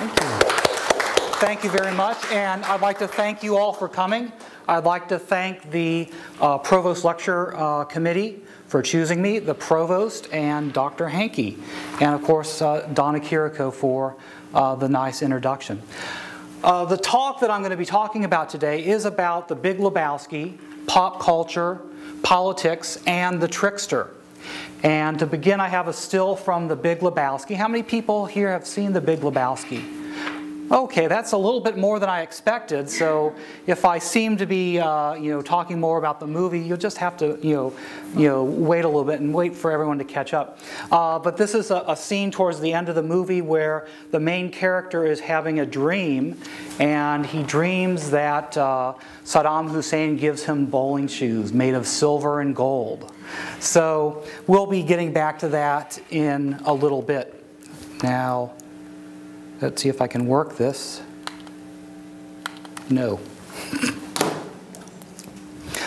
Thank you. Thank you very much, and I'd like to thank you all for coming. I'd like to thank the Provost Lecture Committee for choosing me, the Provost, and Dr. Hankey, and of course Donna Kiriko for the nice introduction. The talk that I'm going to be talking about today is about the Big Lebowski, pop culture, politics, and the Trickster. And to begin, I have a still from the Big Lebowski. How many people here have seen the Big Lebowski? Okay, that's a little bit more than I expected. So if I seem to be, talking more about the movie, you'll just have to, wait a little bit and wait for everyone to catch up. But this is a scene towards the end of the movie where the main character is having a dream, and he dreams that Saddam Hussein gives him bowling shoes made of silver and gold. So we'll be getting back to that in a little bit. Now, let's see if I can work this. No.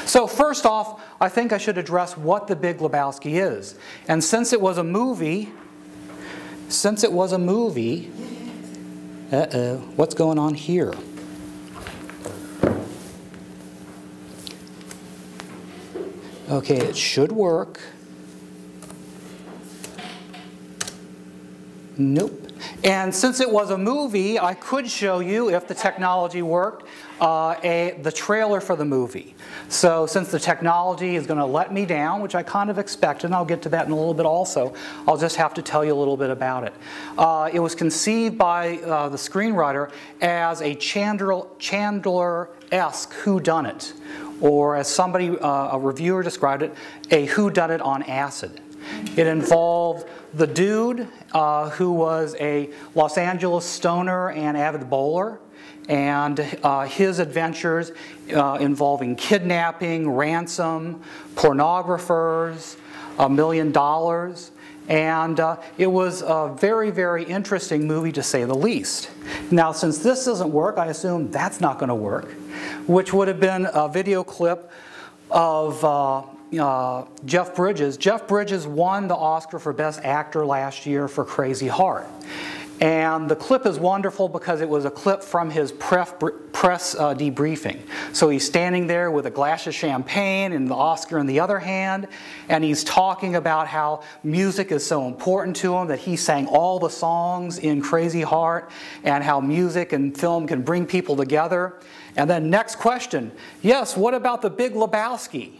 So first off, I think I should address what the Big Lebowski is. And since it was a movie, what's going on here? Okay, it should work. Nope. And since it was a movie, I could show you, if the technology worked, the trailer for the movie. So since the technology is going to let me down, which I kind of expected, and I'll get to that in a little bit also, I'll just have to tell you a little bit about it. It was conceived by the screenwriter as a Chandler-esque whodunit, or as somebody, a reviewer described it, a whodunit on acid. It involved the dude who was a Los Angeles stoner and avid bowler, and his adventures involving kidnapping, ransom, pornographers, $1 million. And it was a very, very interesting movie, to say the least. Now, since this doesn't work, I assume that's not going to work, which would have been a video clip of Jeff Bridges. Jeff Bridges won the Oscar for Best Actor last year for Crazy Heart. And the clip is wonderful because it was a clip from his press debriefing. So he's standing there with a glass of champagne and the Oscar in the other hand, and he's talking about how music is so important to him, that he sang all the songs in Crazy Heart, and how music and film can bring people together. And then next question, yes, what about the Big Lebowski?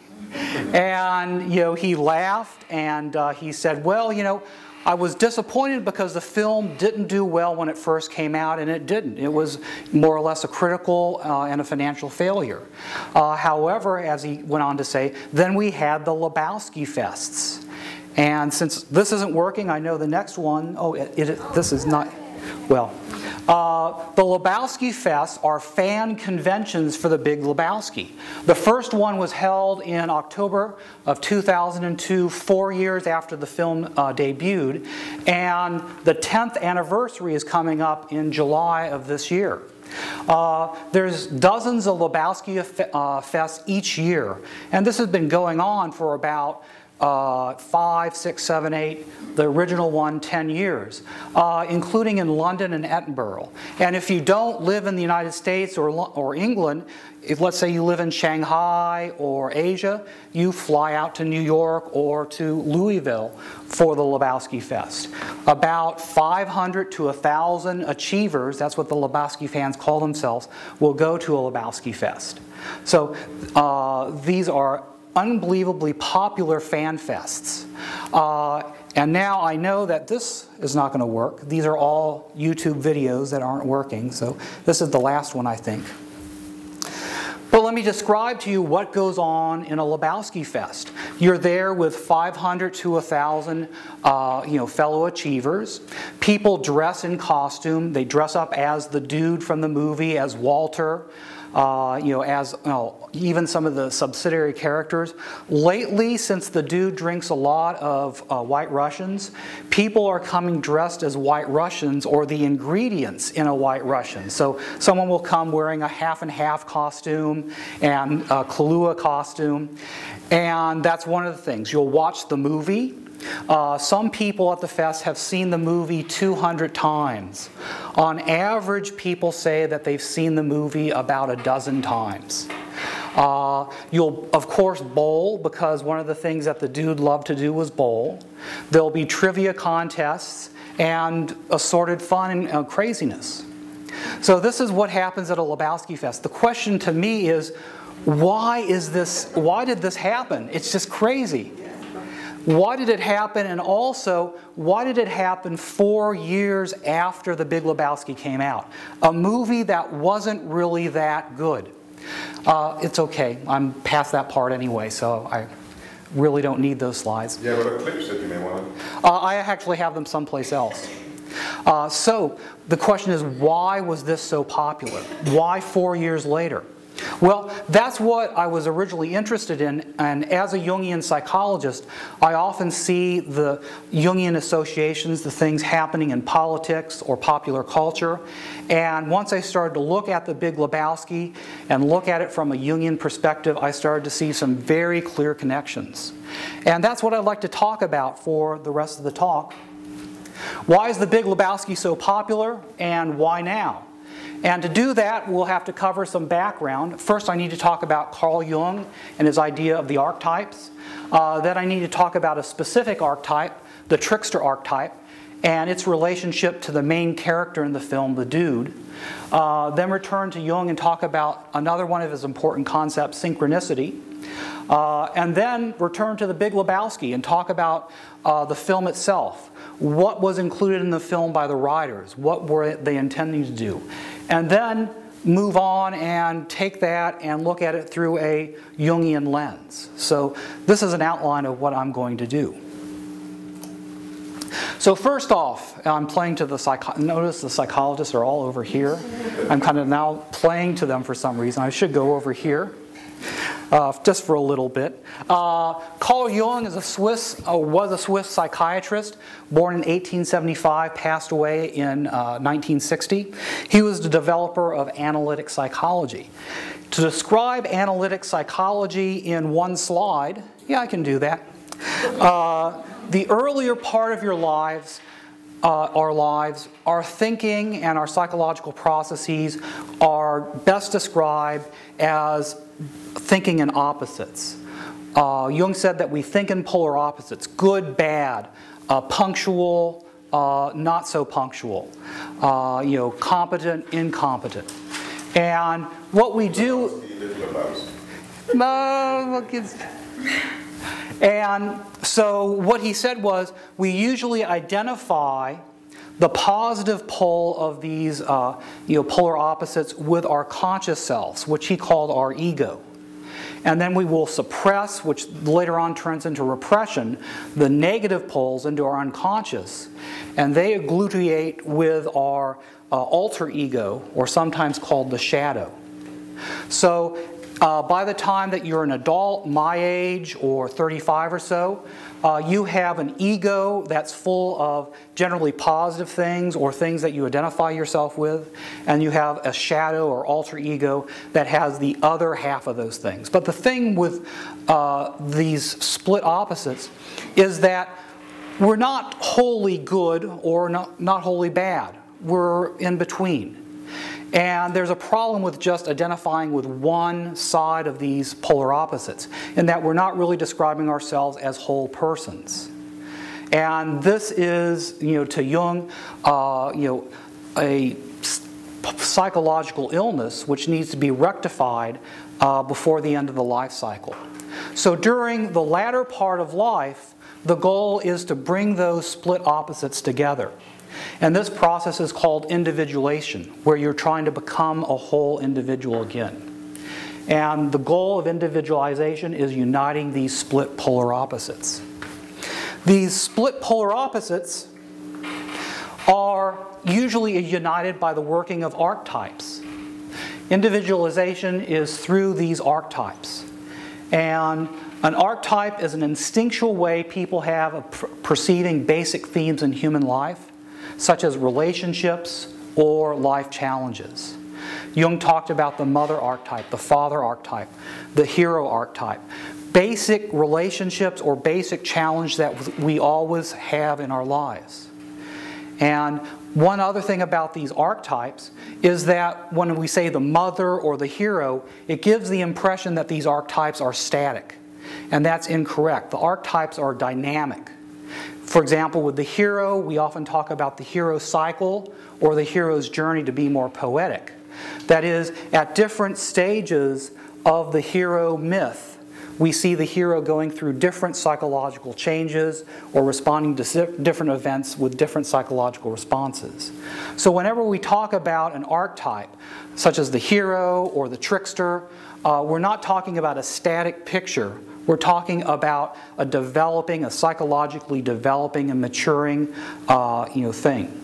And he laughed, and he said, well, I was disappointed because the film didn't do well when it first came out, and it didn't. It was more or less a critical and a financial failure. However, as he went on to say, then we had the Lebowski Fests. And since this isn't working, I know the next one, this is not, well. The Lebowski Fests are fan conventions for the Big Lebowski. The first one was held in October of 2002, 4 years after the film debuted, and the 10th anniversary is coming up in July of this year. There's dozens of Lebowski Fests each year, and this has been going on for about 5, 6, 7, 8, the original one 10 years, including in London and Edinburgh. And if you don't live in the United States or England, if let's say you live in Shanghai or Asia, you fly out to New York or to Louisville for the Lebowski Fest. About 500 to 1,000 achievers, that's what the Lebowski fans call themselves, will go to a Lebowski Fest. So these are unbelievably popular fan fests. And now I know that this is not going to work. These are all YouTube videos that aren't working, so this is the last one, I think. But let me describe to you what goes on in a Lebowski Fest. You're there with 500 to 1,000 fellow achievers. People dress in costume. They dress up as the dude from the movie, as Walter, even some of the subsidiary characters. Lately, since the dude drinks a lot of White Russians, people are coming dressed as White Russians, or the ingredients in a White Russian. So someone will come wearing a half and half costume and a Kahlua costume, and that's one of the things. You'll watch the movie. Some people at the fest have seen the movie 200 times. On average, people say that they've seen the movie about a dozen times. You'll, of course, bowl, because one of the things that the dude loved to do was bowl. There'll be trivia contests and assorted fun and craziness. So this is what happens at a Lebowski Fest. The question to me is, why did this happen? It's just crazy. Why did it happen? And also, why did it happen 4 years after The Big Lebowski came out? A movie that wasn't really that good. It's okay. I'm past that part anyway, so I really don't need those slides. Yeah, but a clip said you may want to. I actually have them someplace else. So the question is, why was this so popular? Why 4 years later? Well, that's what I was originally interested in, and as a Jungian psychologist, I often see the Jungian associations, the things happening in politics or popular culture, and once I started to look at The Big Lebowski and look at it from a Jungian perspective, I started to see some very clear connections. And that's what I'd like to talk about for the rest of the talk. Why is The Big Lebowski so popular, and why now? And to do that, we'll have to cover some background. First, I need to talk about Carl Jung and his idea of the archetypes. Then I need to talk about a specific archetype, the Trickster archetype, and its relationship to the main character in the film, the dude. Then return to Jung and talk about another one of his important concepts, synchronicity. And then return to The Big Lebowski and talk about the film itself. What was included in the film by the writers? What were they intending to do? And then move on and take that and look at it through a Jungian lens. So this is an outline of what I'm going to do. So first off, I'm playing to the notice the psychologists are all over here. I'm kind of now playing to them for some reason. I should go over here. Just for a little bit. Carl Jung is was a Swiss psychiatrist, born in 1875, passed away in 1960. He was the developer of analytic psychology. To describe analytic psychology in one slide, yeah, I can do that. The earlier part of your lives, our thinking and our psychological processes are best described as thinking in opposites. Jung said that we think in polar opposites, good, bad, punctual, not so punctual, competent, incompetent. And what we do... And so what he said was, we usually identify the positive pole of these polar opposites with our conscious selves, which he called our ego. And then we will suppress, which later on turns into repression, the negative poles into our unconscious. And they agglutinate with our alter ego, or sometimes called the shadow. So by the time that you're an adult, my age, or 35 or so, you have an ego that's full of generally positive things or things that you identify yourself with, and you have a shadow or alter ego that has the other half of those things. But the thing with these split opposites is that we're not wholly good or not wholly bad. We're in between. And there's a problem with just identifying with one side of these polar opposites, in that we're not really describing ourselves as whole persons. And this is, to Jung, a psychological illness which needs to be rectified before the end of the life cycle. So during the latter part of life, the goal is to bring those split opposites together. And this process is called individuation, where you're trying to become a whole individual again. And the goal of individualization is uniting these split polar opposites. These split polar opposites are usually united by the working of archetypes. Individualization is through these archetypes. And an archetype is an instinctual way people have of perceiving basic themes in human life, such as relationships or life challenges. Jung talked about the mother archetype, the father archetype, the hero archetype. Basic relationships or basic challenge that we always have in our lives. And one other thing about these archetypes is that when we say the mother or the hero, it gives the impression that these archetypes are static. And that's incorrect. The archetypes are dynamic. For example, with the hero, we often talk about the hero cycle or the hero's journey to be more poetic. That is, at different stages of the hero myth, we see the hero going through different psychological changes or responding to different events with different psychological responses. So whenever we talk about an archetype, such as the hero or the trickster, we're not talking about a static picture. We're talking about a psychologically developing and maturing thing.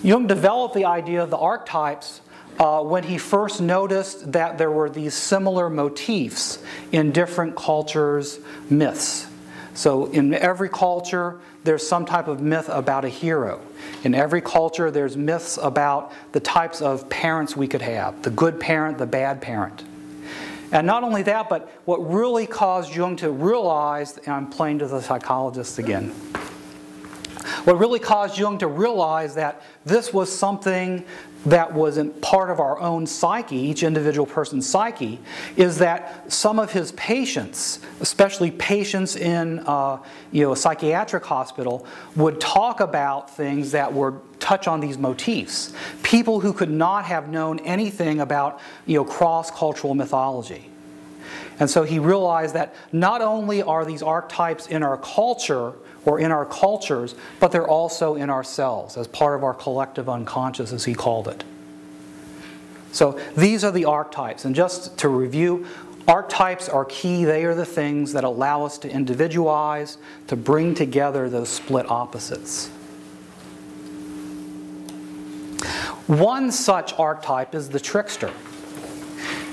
Jung developed the idea of the archetypes when he first noticed that there were these similar motifs in different cultures' myths. So in every culture, there's some type of myth about a hero. In every culture, there's myths about the types of parents we could have, the good parent, the bad parent. And not only that, but what really caused Jung to realize, and I'm playing to the psychologist again, what really caused Jung to realize that this was something that wasn't part of our own psyche, each individual person's psyche, is that some of his patients, especially patients in a psychiatric hospital, would talk about things that would touch on these motifs. People who could not have known anything about cross-cultural mythology. And so he realized that not only are these archetypes in our culture or in our cultures, but they're also in ourselves as part of our collective unconscious, as he called it. So these are the archetypes. And just to review, archetypes are key. They are the things that allow us to individualize, to bring together those split opposites. One such archetype is the trickster.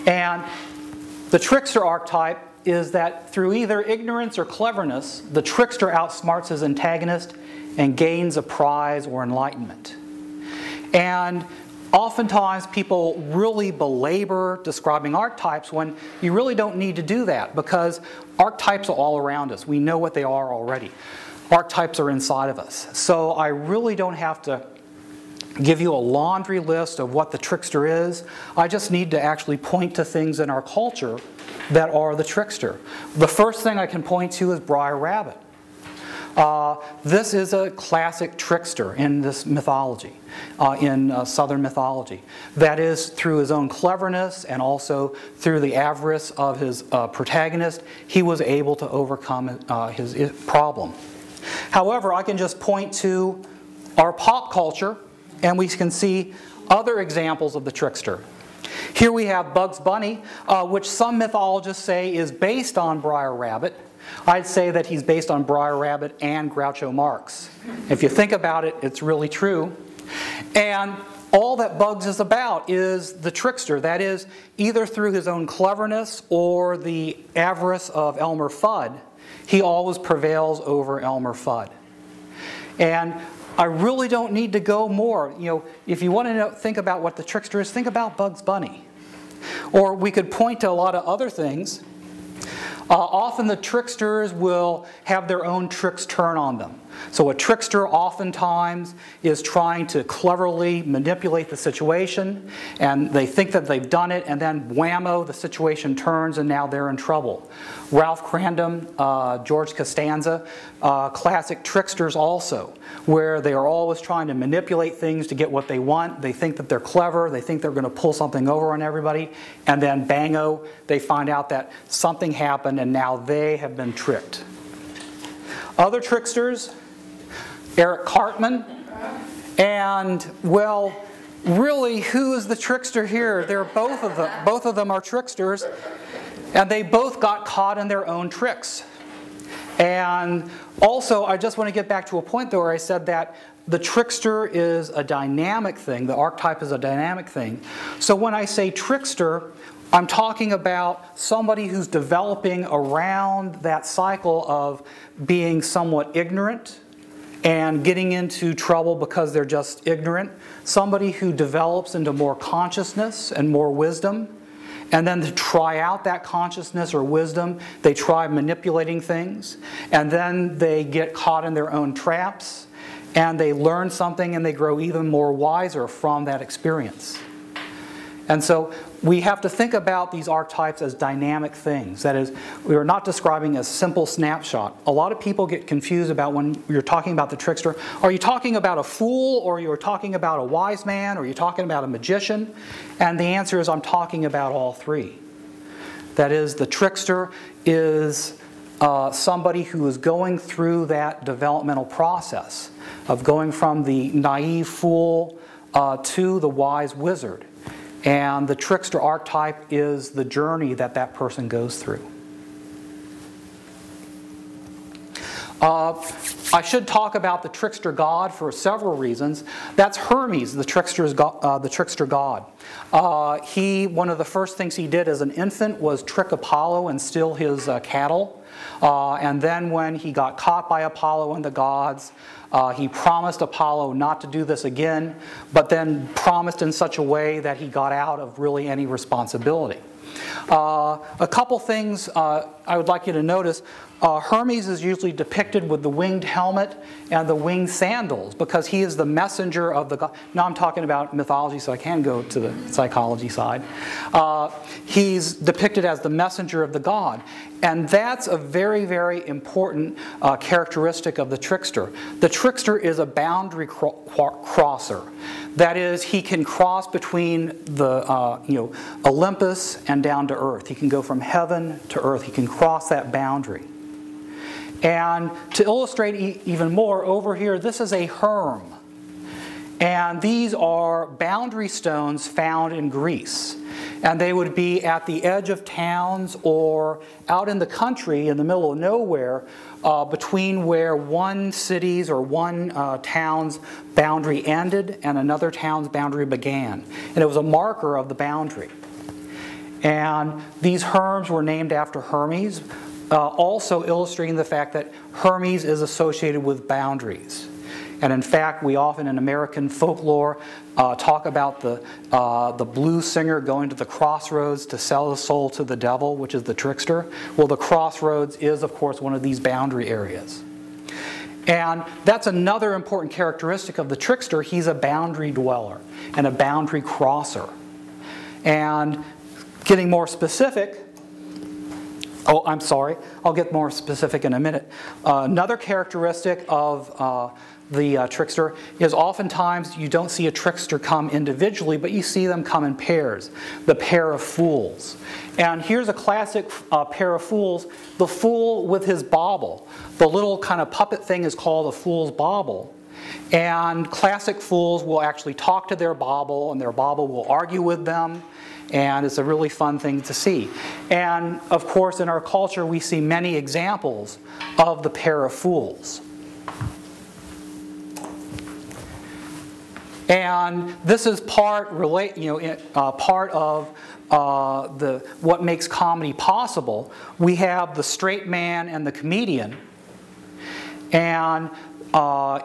And the trickster archetype is that through either ignorance or cleverness, the trickster outsmarts his antagonist and gains a prize or enlightenment. And oftentimes people really belabor describing archetypes when you really don't need to do that, because archetypes are all around us. We know what they are already. Archetypes are inside of us. So I really don't have to give you a laundry list of what the trickster is. I just need to actually point to things in our culture that are the trickster. The first thing I can point to is Briar Rabbit. This is a classic trickster in this mythology, in Southern mythology. That is, through his own cleverness and also through the avarice of his protagonist, he was able to overcome his problem. However, I can just point to our pop culture, and we can see other examples of the trickster. Here we have Bugs Bunny, which some mythologists say is based on Briar Rabbit. I'd say that he's based on Briar Rabbit and Groucho Marx. If you think about it, it's really true. And all that Bugs is about is the trickster. That is, either through his own cleverness or the avarice of Elmer Fudd, he always prevails over Elmer Fudd. And I really don't need to go more. If you want to think about what the trickster is, think about Bugs Bunny. Or we could point to a lot of other things. Often the tricksters will have their own tricks turn on them. So a trickster oftentimes is trying to cleverly manipulate the situation, and they think that they've done it, and then whammo, the situation turns and now they're in trouble. Ralph Crandom, George Costanza, classic tricksters also, where they are always trying to manipulate things to get what they want. They think that they're clever, they think they're going to pull something over on everybody, and then bango, they find out that something happened and now they have been tricked. Other tricksters, Eric Cartman, and well, really, who is the trickster here? They're both of them. Both of them are tricksters, and they both got caught in their own tricks. And also, I just want to get back to a point though where I said that the trickster is a dynamic thing, the archetype is a dynamic thing. So when I say trickster, I'm talking about somebody who's developing around that cycle of being somewhat ignorant and getting into trouble because they're just ignorant. Somebody who develops into more consciousness and more wisdom. And then to try out that consciousness or wisdom, they try manipulating things. And then they get caught in their own traps. And they learn something and they grow even more wiser from that experience. And so we have to think about these archetypes as dynamic things. That is, we are not describing a simple snapshot. A lot of people get confused about when you're talking about the trickster. Are you talking about a fool, or you're talking about a wise man, or you're talking about a magician? And the answer is I'm talking about all three. That is, the trickster is somebody who is going through that developmental process of going from the naive fool to the wise wizard. And the trickster archetype is the journey that that person goes through. I should talk about the trickster god for several reasons. That's Hermes, the trickster god. One of the first things he did as an infant was trick Apollo and steal his cattle. And then when he got caught by Apollo and the gods, he promised Apollo not to do this again, but then promised in such a way that he got out of really any responsibility. A couple things I would like you to notice. Hermes is usually depicted with the winged helmet and the winged sandals because he is the messenger of the god. Now I'm talking about mythology, so I can go to the psychology side. He's depicted as the messenger of the god. And that's a very, very important characteristic of the trickster. The trickster is a boundary crosser. That is, he can cross between the Olympus and down to earth. He can go from heaven to earth. He can cross that boundary. And to illustrate even more, over here, this is a herm. And these are boundary stones found in Greece. And they would be at the edge of towns or out in the country in the middle of nowhere between where one city's or one town's boundary ended and another town's boundary began. And it was a marker of the boundary. And these herms were named after Hermes, also illustrating the fact that Hermes is associated with boundaries. And in fact, we often in American folklore talk about the blues singer going to the crossroads to sell his soul to the devil, which is the trickster. Well, the crossroads is, of course, one of these boundary areas. And that's another important characteristic of the trickster. He's a boundary dweller and a boundary crosser. And getting more specific, oh, I'm sorry, I'll get more specific in a minute. Another characteristic of the trickster is oftentimes you don't see a trickster come individually, but you see them come in pairs, the pair of fools. And here's a classic pair of fools, the fool with his bauble. The little kind of puppet thing is called a fool's bauble. And classic fools will actually talk to their bauble, and their bauble will argue with them. And it's a really fun thing to see. And of course, in our culture, we see many examples of the pair of fools. And this is part of what makes comedy possible. We have the straight man and the comedian. And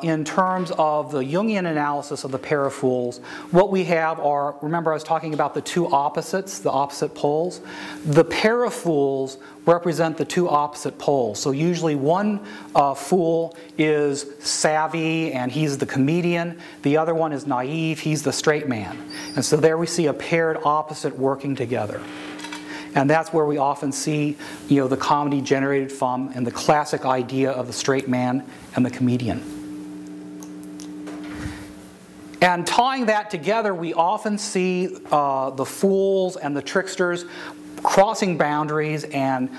in terms of the Jungian analysis of the pair of fools, what we have are, remember I was talking about the two opposites, the opposite poles? The pair of fools represent the two opposite poles. So usually one fool is savvy and he's the comedian. The other one is naive, he's the straight man. And so there we see a paired opposite working together. And that's where we often see, the comedy generated from and the classic idea of the straight man and the comedian. And tying that together, we often see the fools and the tricksters crossing boundaries and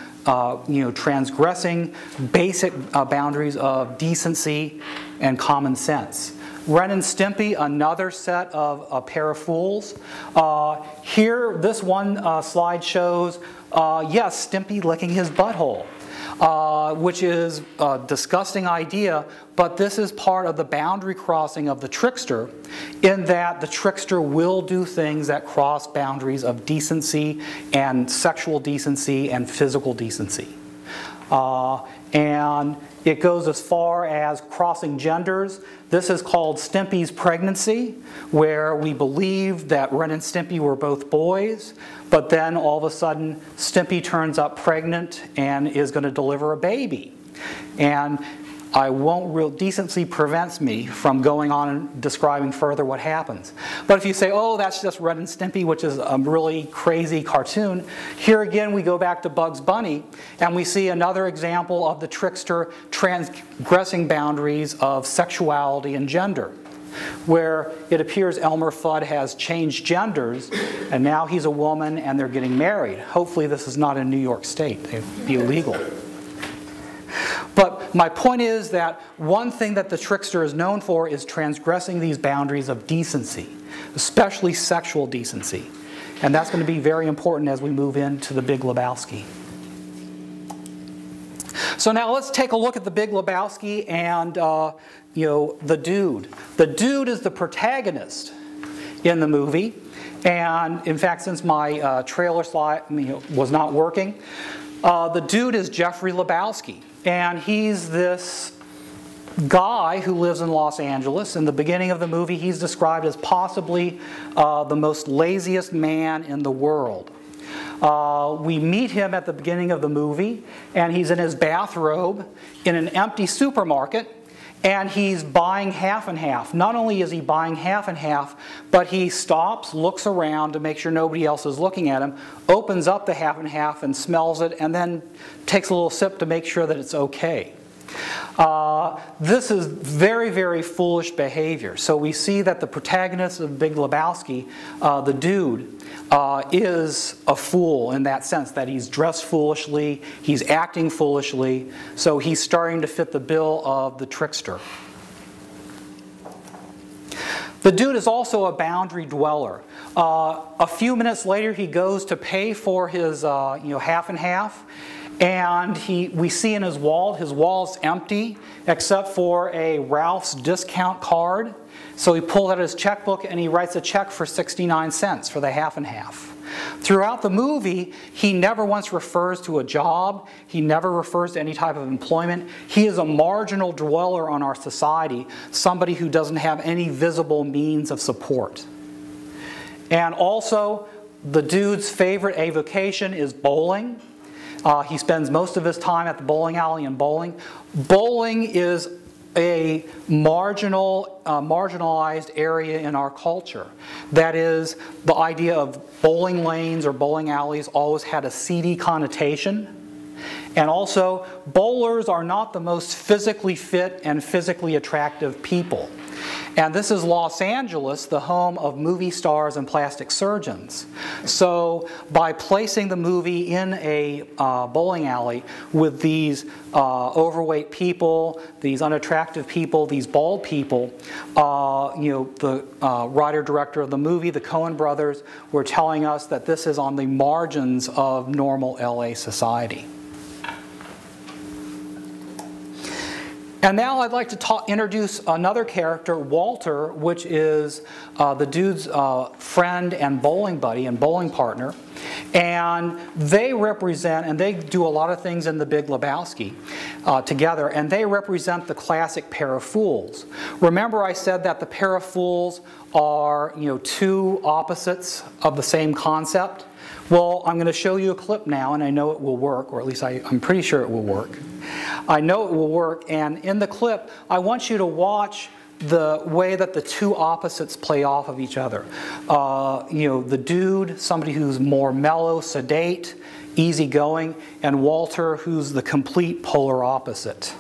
transgressing basic boundaries of decency and common sense. Ren and Stimpy, another set of a pair of fools. Here, this one slide shows, yes, Stimpy licking his butthole, which is a disgusting idea, but this is part of the boundary crossing of the trickster, in that the trickster will do things that cross boundaries of decency and sexual decency and physical decency. And it goes as far as crossing genders. This is called Stimpy's pregnancy, where we believe that Ren and Stimpy were both boys, but then all of a sudden Stimpy turns up pregnant and is going to deliver a baby. And decency prevents me from going on and describing further what happens. But if you say, oh, that's just Ren and Stimpy, which is a really crazy cartoon, here again we go back to Bugs Bunny, and we see another example of the trickster transgressing boundaries of sexuality and gender, where it appears Elmer Fudd has changed genders, and now he's a woman and they're getting married. Hopefully this is not in New York State. It would be illegal. But my point is that one thing that the trickster is known for is transgressing these boundaries of decency, especially sexual decency. And that's going to be very important as we move into the Big Lebowski. So now let's take a look at the Big Lebowski and the dude. The dude is the protagonist in the movie. And in fact, since my trailer slide was not working, the dude is Jeffrey Lebowski. And he's this guy who lives in Los Angeles. In the beginning of the movie, he's described as possibly the most laziest man in the world. We meet him at the beginning of the movie, and he's in his bathrobe in an empty supermarket, and he's buying half and half. Not only is he buying half and half, but he stops, looks around to make sure nobody else is looking at him, opens up the half and half and smells it, and then takes a little sip to make sure that it's okay. This is very, very foolish behavior. So we see that the protagonist of Big Lebowski, the dude, is a fool in that sense, that he's dressed foolishly, he's acting foolishly, so he's starting to fit the bill of the trickster. The dude is also a boundary dweller. A few minutes later, he goes to pay for his half and half, and we see in his wall's empty except for a Ralph's discount card. So he pulls out his checkbook and he writes a check for 69 cents for the half and half. Throughout the movie, he never once refers to a job. He never refers to any type of employment. He is a marginal dweller on our society, somebody who doesn't have any visible means of support. And also, the dude's favorite avocation is bowling. He spends most of his time at the bowling alley and bowling. Bowling is a marginalized area in our culture. That is, the idea of bowling lanes or bowling alleys always had a seedy connotation. And also, bowlers are not the most physically fit and physically attractive people. And this is Los Angeles, the home of movie stars and plastic surgeons. So by placing the movie in a bowling alley with these overweight people, these unattractive people, these bald people, the writer-director of the movie, the Coen brothers, were telling us that this is on the margins of normal LA society. And now I'd like to introduce another character, Walter, which is the dude's friend and bowling buddy and bowling partner. And they represent, and they do a lot of things in the Big Lebowski together, and they represent the classic pair of fools. Remember I said that the pair of fools are, two opposites of the same concept? Well, I'm going to show you a clip now, and I know it will work, or at least I'm pretty sure it will work. I know it will work, and in the clip, I want you to watch the way that the two opposites play off of each other. The dude, somebody who's more mellow, sedate, easygoing, and Walter, who's the complete polar opposite.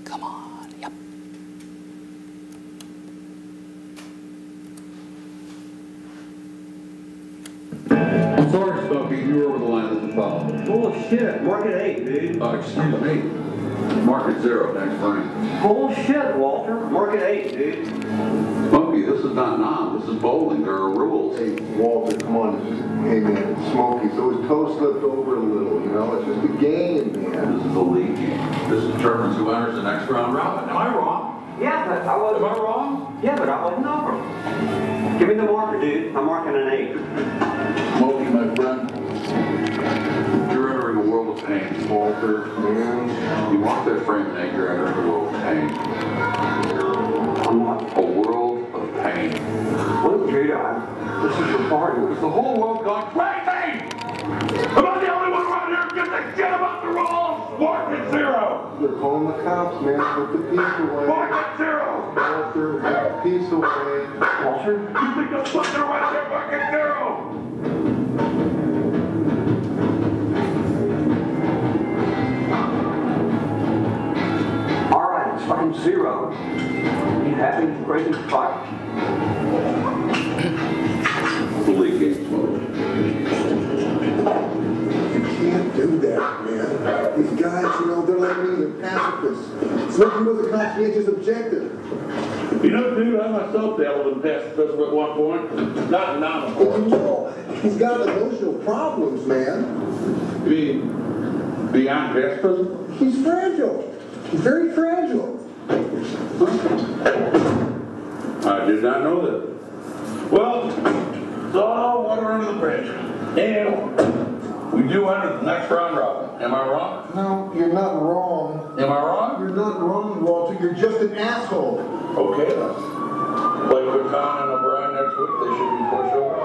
Come on, yep. I'm sorry, Smokey, you were over the line with the foul. Bullshit, market 8, dude. Excuse me. Market 0, thanks, Frank. Bullshit, Walter. Market 8, dude. Smokey, this is not nom, this is bowling. There are rules. Hey, Walter, come on. Hey, man, Smokey, so his toe slipped over a little, It's just a game, man. This is a league game. This determines who enters the next round robin. Am I wrong? Yeah, but I wasn't. Am I wrong? Yeah, but I wasn't over. Give me the marker, dude. I'm marking an 8. Smokey, my friend, you're entering a world of pain. Walter, man, you walk that frame and you're entering a world of pain. I'm not. A world of pain. Look, dude, this is your party. Is the whole world going crazy? Am I the only one around here who gives a shit about the rules? Mark at 0. They're calling the cops, man. Put the peace away. Mark at 0. Walter, put the peace away. Walter? You think I'm fucking around here? Mark at 0. All right, it's fucking 0. You happy, crazy fuck? League game mode. You can't do that, man. These guys, you know, they're like me, they're pacifists. Smoking was a conscientious objective. You know, dude, I myself dabbled in pacifism at one point. Not nominal. Oh, no. He's got emotional problems, man. You mean beyond pacifism? He's fragile. He's very fragile. I did not know that. Well, it's all water under the bridge. And we do enter the next round robin. Am I wrong? No, you're not wrong. Am I wrong? You're not wrong, Walter. You're just an asshole. Okay then. Like Baton and O'Brien next week, they should be pushed over.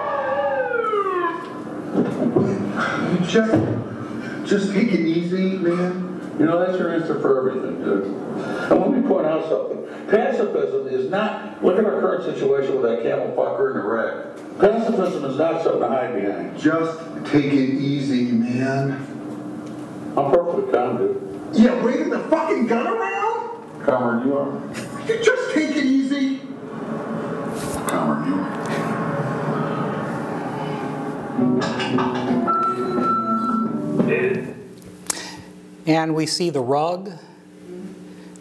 Just take it easy, man. You know, that's your answer for everything, dude. And let me point out something. Pacifism is not, look at our current situation with that camel fucker in Iraq. Pacifism is not something to hide behind. Just take it easy, man. I'm perfectly calm, dude. Yeah, waving the fucking gun around? Calmer than you are. You just take it easy. Calmer than you are. Dude. And we see the rug,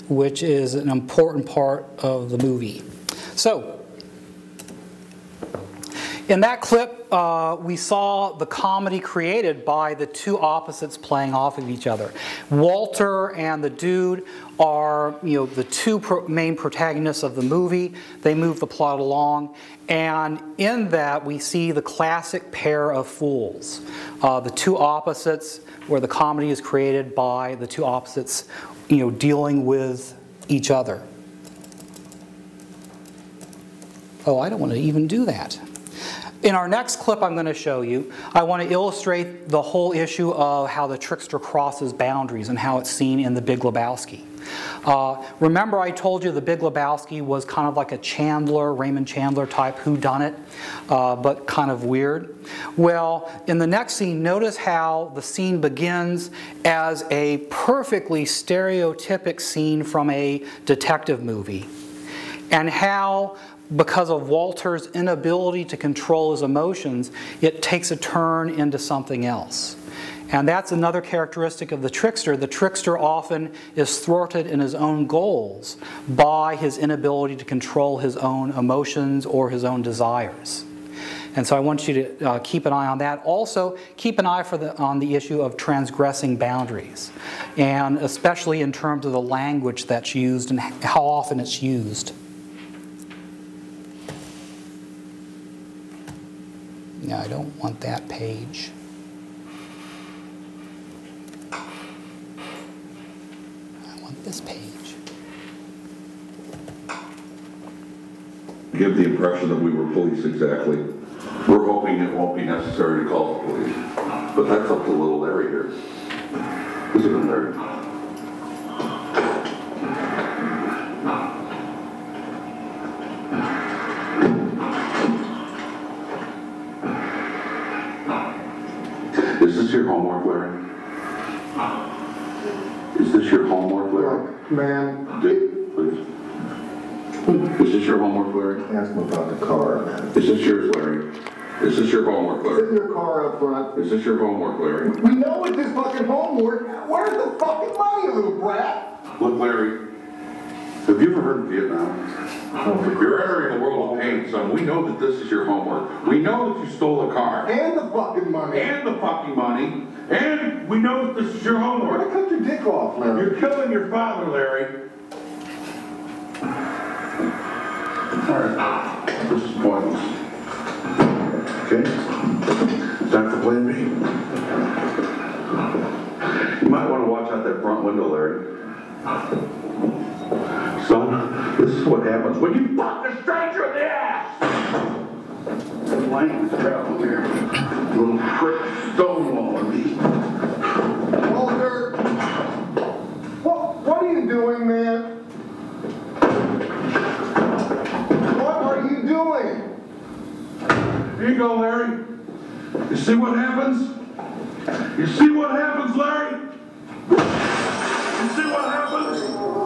which is an important part of the movie. So, in that clip, we saw the comedy created by the two opposites playing off of each other. Walter and the dude are, the two main protagonists of the movie. They move the plot along, and in that we see the classic pair of fools. The two opposites, where the comedy is created by the two opposites, dealing with each other. Oh, I don't want to even do that. In our next clip I'm going to show you, I want to illustrate the whole issue of how the trickster crosses boundaries and how it's seen in the Big Lebowski. Remember I told you the Big Lebowski was kind of like a Chandler, Raymond Chandler type whodunit, but kind of weird. Well, in the next scene, notice how the scene begins as a perfectly stereotypic scene from a detective movie, and how, because of Walter's inability to control his emotions, it takes a turn into something else. And that's another characteristic of the trickster. The trickster often is thwarted in his own goals by his inability to control his own emotions or his own desires. And so I want you to keep an eye on that. Also, keep an eye on the issue of transgressing boundaries, and especially in terms of the language that's used and how often it's used. No, I don't want that page. I want this page. Give the impression that we were police exactly. We're hoping it won't be necessary to call the police. But that's up to little Larry here. Isn't it, Larry? Is this your homework, Larry? Is this your homework, Larry? Look, man. Please. Is this your homework, Larry? Ask him about the car, man. Is this yours, Larry? Is this your homework, Sit in Larry? your car up front. Is this your homework, Larry? We know it's his fucking homework. Where's the fucking money, you little brat? Look, Larry, have you ever heard of Vietnam? You're entering the world of pain, son. We know that this is your homework. We know that you stole a car. And the fucking money. And the fucking money. And we know that this is your Why homework. cut your dick off, Larry? You're killing your father, Larry. All right, this is pointless. Okay, time for plan B. You might want to watch out that front window, Larry. Son, this is what happens when you fuck a stranger in the ass! Language travel here. Little prick stonewalling me. Walter! What are you doing, man? What are you doing? Here you go, Larry. You see what happens? You see what happens, Larry? You see what happens?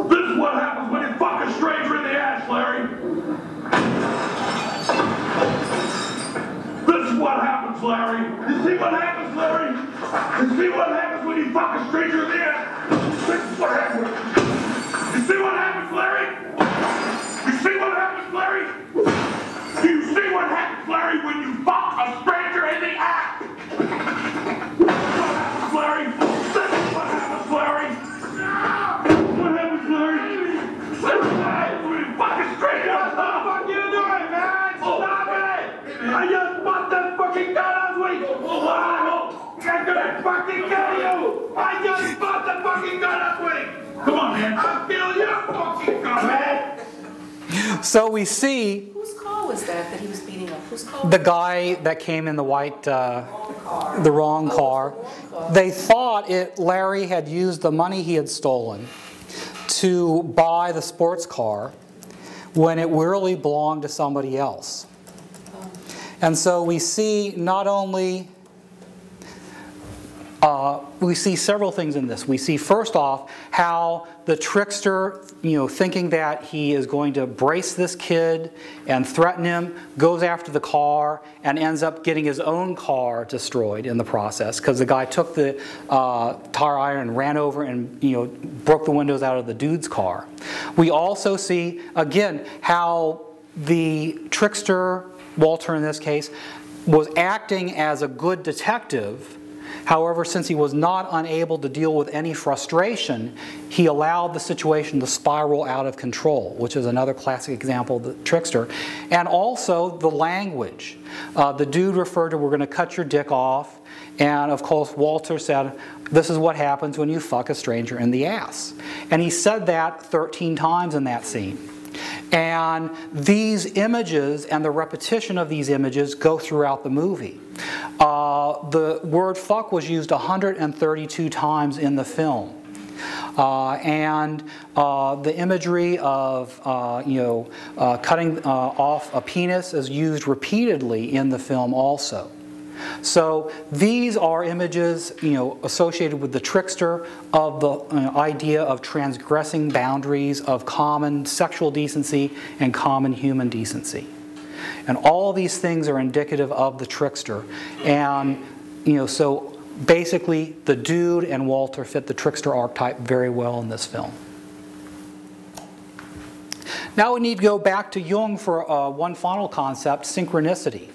This is what happens when you fuck a stranger in the ass, Larry. This is what happens, Larry. You see what happens, Larry? You see what happens when you fuck a stranger in the ass? This is what happens. You see what happens, Larry? You see what happens, Larry? Do you see what happens, Larry, when you fuck a stranger in the ass? What happens, Larry? This is what happens, Larry. What happens, Larry? This is what happens when you fuck a stranger. What the fuck you doing, man? Stop it! I just bought that fucking gun last week. I'm gonna fucking kill you. I just bought the fucking gun last week. Come on, man. I'll kill your fucking gun, man. So we see Whose car was that he was beating up? Whose car? the guy that came in the white, the wrong car. They thought Larry had used the money he had stolen to buy the sports car when it really belonged to somebody else. And so we see not only, we see several things in this. We see first off how the trickster, thinking that he is going to brace this kid and threaten him, goes after the car and ends up getting his own car destroyed in the process because the guy took the tire iron and ran over and broke the windows out of the dude's car. We also see again how the trickster, Walter in this case, was acting as a good detective. However, since he was not unable to deal with any frustration, he allowed the situation to spiral out of control, which is another classic example of the trickster. And also the language. The dude referred to, "We're going to cut your dick off." And of course, Walter said, "This is what happens when you fuck a stranger in the ass." And he said that 13 times in that scene. And these images and the repetition of these images go throughout the movie. The word fuck was used 132 times in the film. And the imagery of cutting off a penis is used repeatedly in the film also. So these are images, associated with the trickster, of the idea of transgressing boundaries of common sexual decency and common human decency. And all of these things are indicative of the trickster. And so basically the dude and Walter fit the trickster archetype very well in this film. Now we need to go back to Jung for one final concept, synchronicity.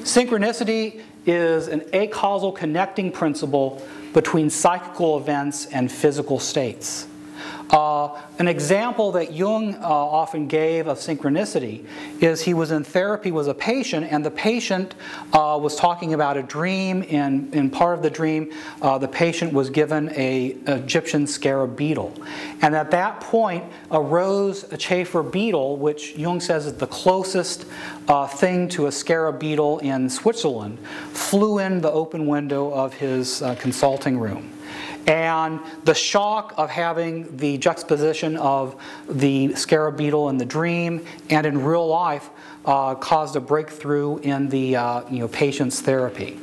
Synchronicity is an acausal connecting principle between psychical events and physical states. An example that Jung often gave of synchronicity is he was in therapy with a patient, and the patient was talking about a dream. In part of the dream, the patient was given an Egyptian scarab beetle. And at that point arose a chafer beetle, which Jung says is the closest thing to a scarab beetle in Switzerland, flew in the open window of his consulting room. And the shock of having the juxtaposition of the scarab beetle in the dream and in real life caused a breakthrough in the patient's therapy.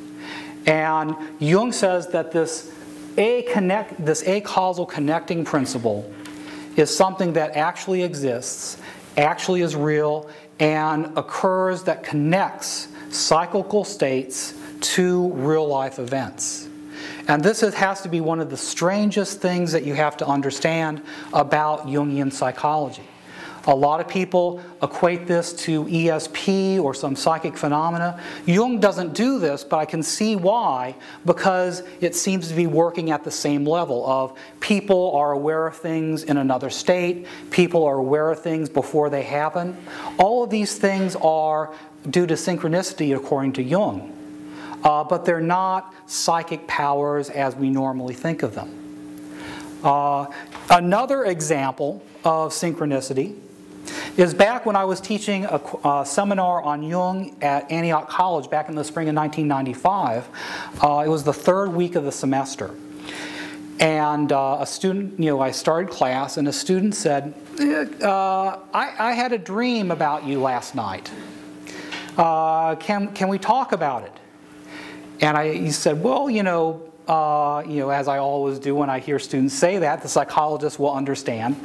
And Jung says that this acausal connecting principle is something that actually exists, actually is real, and occurs that connects cyclical states to real life events. And this has to be one of the strangest things that you have to understand about Jungian psychology. A lot of people equate this to ESP or some psychic phenomena. Jung doesn't do this, but I can see why, because it seems to be working at the same level of people are aware of things in another state, people are aware of things before they happen. All of these things are due to synchronicity according to Jung, but they're not psychic powers as we normally think of them. Another example of synchronicity is back when I was teaching a seminar on Jung at Antioch College back in the spring of 1995. It was the third week of the semester. And a student, I started class, and a student said, I had a dream about you last night. Can we talk about it? And he said, well, as I always do when I hear students say that, the psychologist will understand.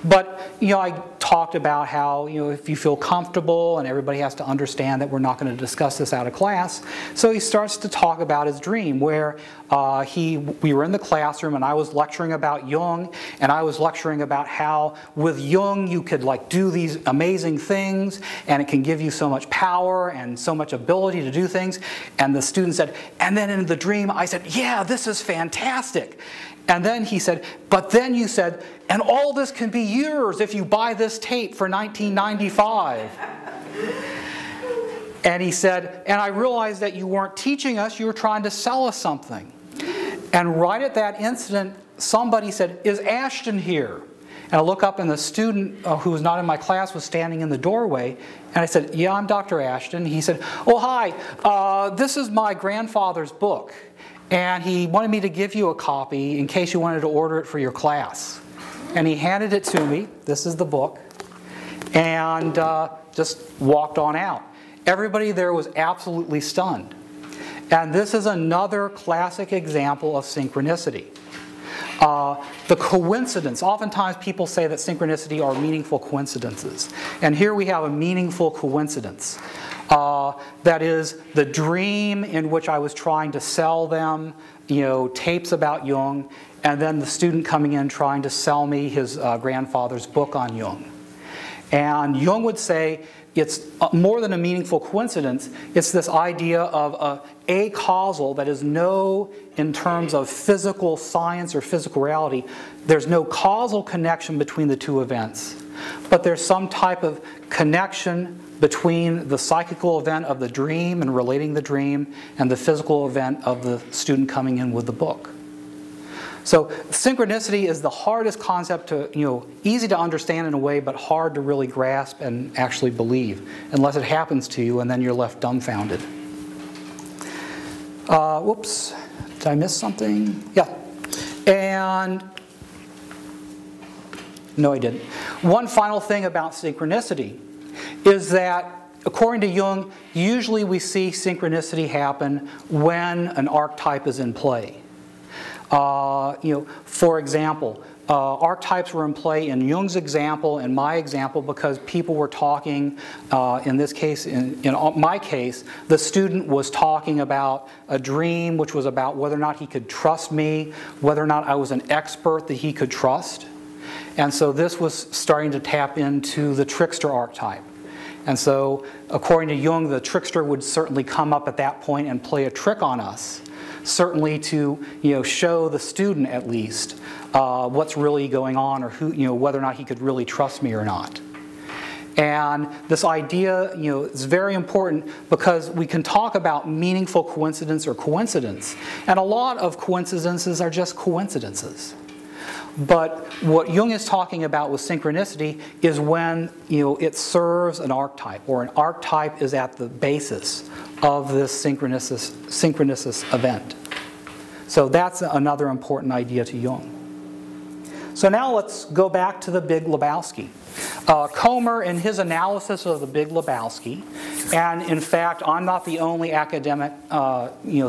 But, I talked about how, if you feel comfortable and everybody has to understand that we're not going to discuss this out of class. So he starts to talk about his dream where we were in the classroom and I was lecturing about Jung, and I was lecturing about how with Jung you could do these amazing things and it can give you so much power and so much ability to do things. And the student said, and then in the dream I said, yeah, this is fantastic. And then he said, but then you said, and all this can be yours if you buy this tape for $19.95. And he said, and I realized that you weren't teaching us, you were trying to sell us something. And right at that incident, somebody said, is Ashton here? And I look up and the student who was not in my class was standing in the doorway. And I said, yeah, I'm Dr. Ashton. He said, oh, hi, this is my grandfather's book. And he wanted me to give you a copy in case you wanted to order it for your class. And he handed it to me. This is the book. And just walked on out. Everybody there was absolutely stunned. And this is another classic example of synchronicity. The coincidence. Oftentimes people say that synchronicity are meaningful coincidences. And here we have a meaningful coincidence. That is the dream in which I was trying to sell them, tapes about Jung, and then the student coming in trying to sell me his grandfather's book on Jung. And Jung would say it's more than a meaningful coincidence. It's this idea of a causal, that is in terms of physical science or physical reality, there's no causal connection between the two events. But there's some type of connection between the psychical event of the dream and relating the dream and the physical event of the student coming in with the book. So synchronicity is the hardest concept to, easy to understand in a way, but hard to really grasp and actually believe, unless it happens to you and then you're left dumbfounded. Whoops, did I miss something? Yeah, and no, I didn't. One final thing about synchronicity is that, according to Jung, usually we see synchronicity happen when an archetype is in play. For example, archetypes were in play in Jung's example and my example because people were talking, in this case, in my case, the student was talking about a dream which was about whether or not he could trust me, whether or not I was an expert that he could trust. And so this was starting to tap into the trickster archetype. And so, according to Jung, the trickster would certainly come up at that point and play a trick on us. Certainly to show the student at least what's really going on, or whether or not he could really trust me or not. And this idea is very important because we can talk about meaningful coincidence or coincidence, and a lot of coincidences are just coincidences. But what Jung is talking about with synchronicity is when it serves an archetype, or an archetype is at the basis of this synchronous event. So that's another important idea to Jung. So now let's go back to the Big Lebowski. Comer, in his analysis of the Big Lebowski, and in fact, I'm not the only academic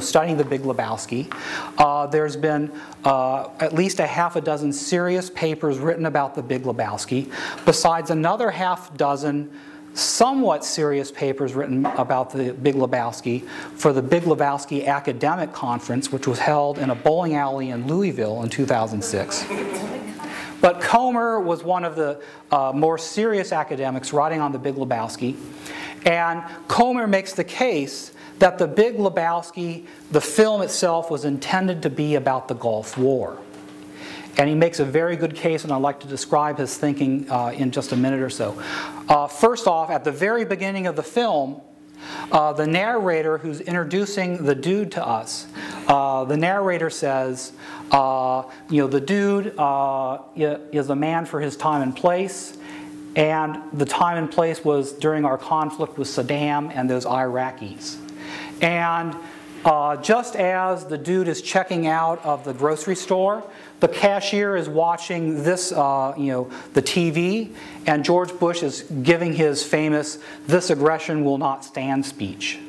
studying the Big Lebowski. There's been at least a half a dozen serious papers written about the Big Lebowski, besides another half dozen somewhat serious papers written about the Big Lebowski for the Big Lebowski Academic Conference, which was held in a bowling alley in Louisville in 2006. But Comer was one of the more serious academics writing on the Big Lebowski. And Comer makes the case that the Big Lebowski, the film itself, was intended to be about the Gulf War. And he makes a very good case, and I'd like to describe his thinking in just a minute or so. First off, at the very beginning of the film, the narrator who's introducing the dude to us, the narrator says, the dude is a man for his time and place, and the time and place was during our conflict with Saddam and those Iraqis. And just as the dude is checking out of the grocery store, the cashier is watching this, the TV, and George Bush is giving his famous "This aggression will not stand" speech.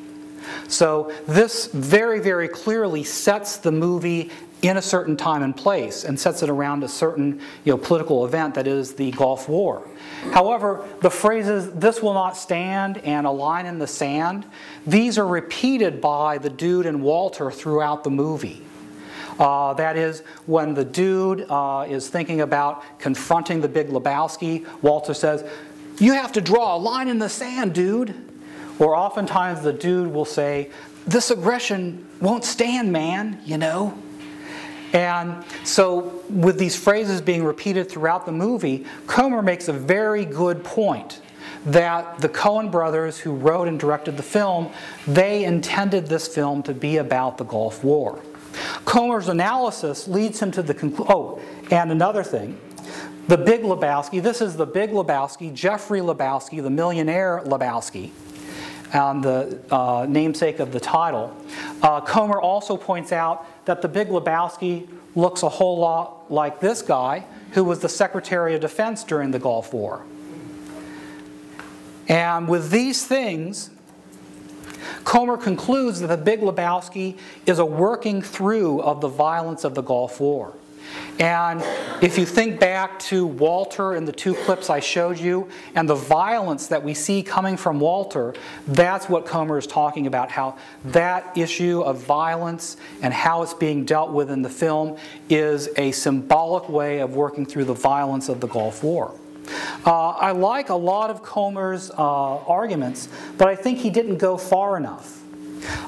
So this very, very clearly sets the movie in a certain time and place and sets it around a certain political event, that is the Gulf War. However, the phrases "this will not stand" and "a line in the sand," these are repeated by the dude and Walter throughout the movie. That is, when the dude is thinking about confronting the Big Lebowski, Walter says, "You have to draw a line in the sand, dude." Or oftentimes the dude will say, "This aggression won't stand, man, you know." And so with these phrases being repeated throughout the movie, Comer makes a very good point that the Coen brothers who wrote and directed the film, they intended this film to be about the Gulf War. Comer's analysis leads him to the conclusion. Oh, and another thing, the Big Lebowski, this is the Big Lebowski, Jeffrey Lebowski, the millionaire Lebowski, and the namesake of the title. Comer also points out that the Big Lebowski looks a whole lot like this guy, who was the Secretary of Defense during the Gulf War. And with these things, Comer concludes that the Big Lebowski is a working through of the violence of the Gulf War. And if you think back to Walter in the two clips I showed you, and the violence that we see coming from Walter, that's what Comer is talking about, how that issue of violence and how it's being dealt with in the film is a symbolic way of working through the violence of the Gulf War. I like a lot of Comer's arguments, but I think he didn't go far enough.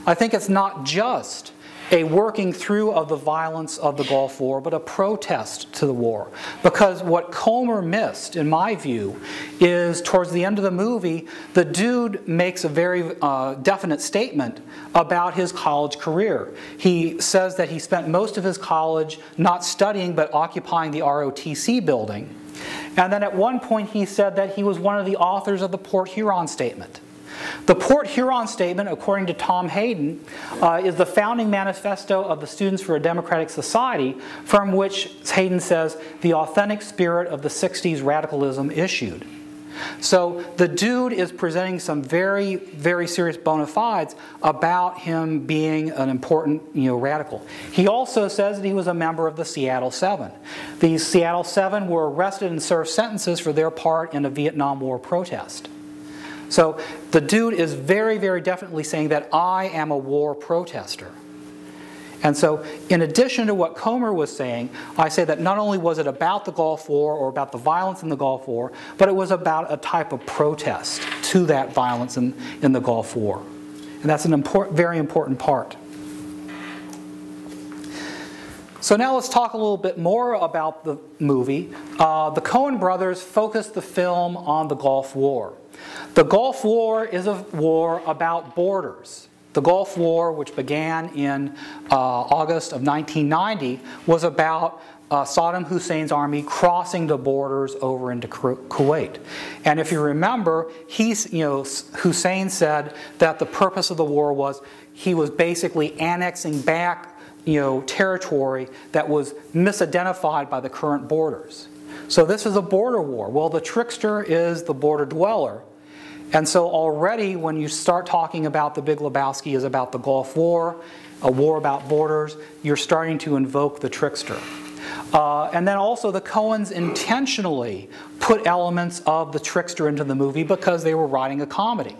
I think it's not just a working through of the violence of the Gulf War, but a protest to the war. Because what Comer missed, in my view, is towards the end of the movie, the dude makes a very definite statement about his college career. He says that he spent most of his college not studying, but occupying the ROTC building. And then at one point he said that he was one of the authors of the Port Huron Statement. The Port Huron Statement, according to Tom Hayden, is the founding manifesto of the Students for a Democratic Society, from which Hayden says the authentic spirit of the 60s radicalism issued. So the dude is presenting some very, very serious bona fides about him being an important, radical. He also says that he was a member of the Seattle Seven. The Seattle Seven were arrested and served sentences for their part in a Vietnam War protest. So the dude is very, very definitely saying that I am a war protester. And so in addition to what Comer was saying, I say that not only was it about the Gulf War or about the violence in the Gulf War, but it was about a type of protest to that violence in the Gulf War. And that's an very important part. So now let's talk a little bit more about the movie. The Coen brothers focused the film on the Gulf War. The Gulf War is a war about borders. The Gulf War, which began in August of 1990, was about Saddam Hussein's army crossing the borders over into Kuwait. And if you remember, Hussein said that the purpose of the war was he was basically annexing back territory that was misidentified by the current borders. So this is a border war. Well, the Trickster is the border dweller. And so already when you start talking about the Big Lebowski is about the Gulf War, a war about borders, you're starting to invoke the Trickster. And then also the Coens intentionally put elements of the Trickster into the movie because they were writing a comedy.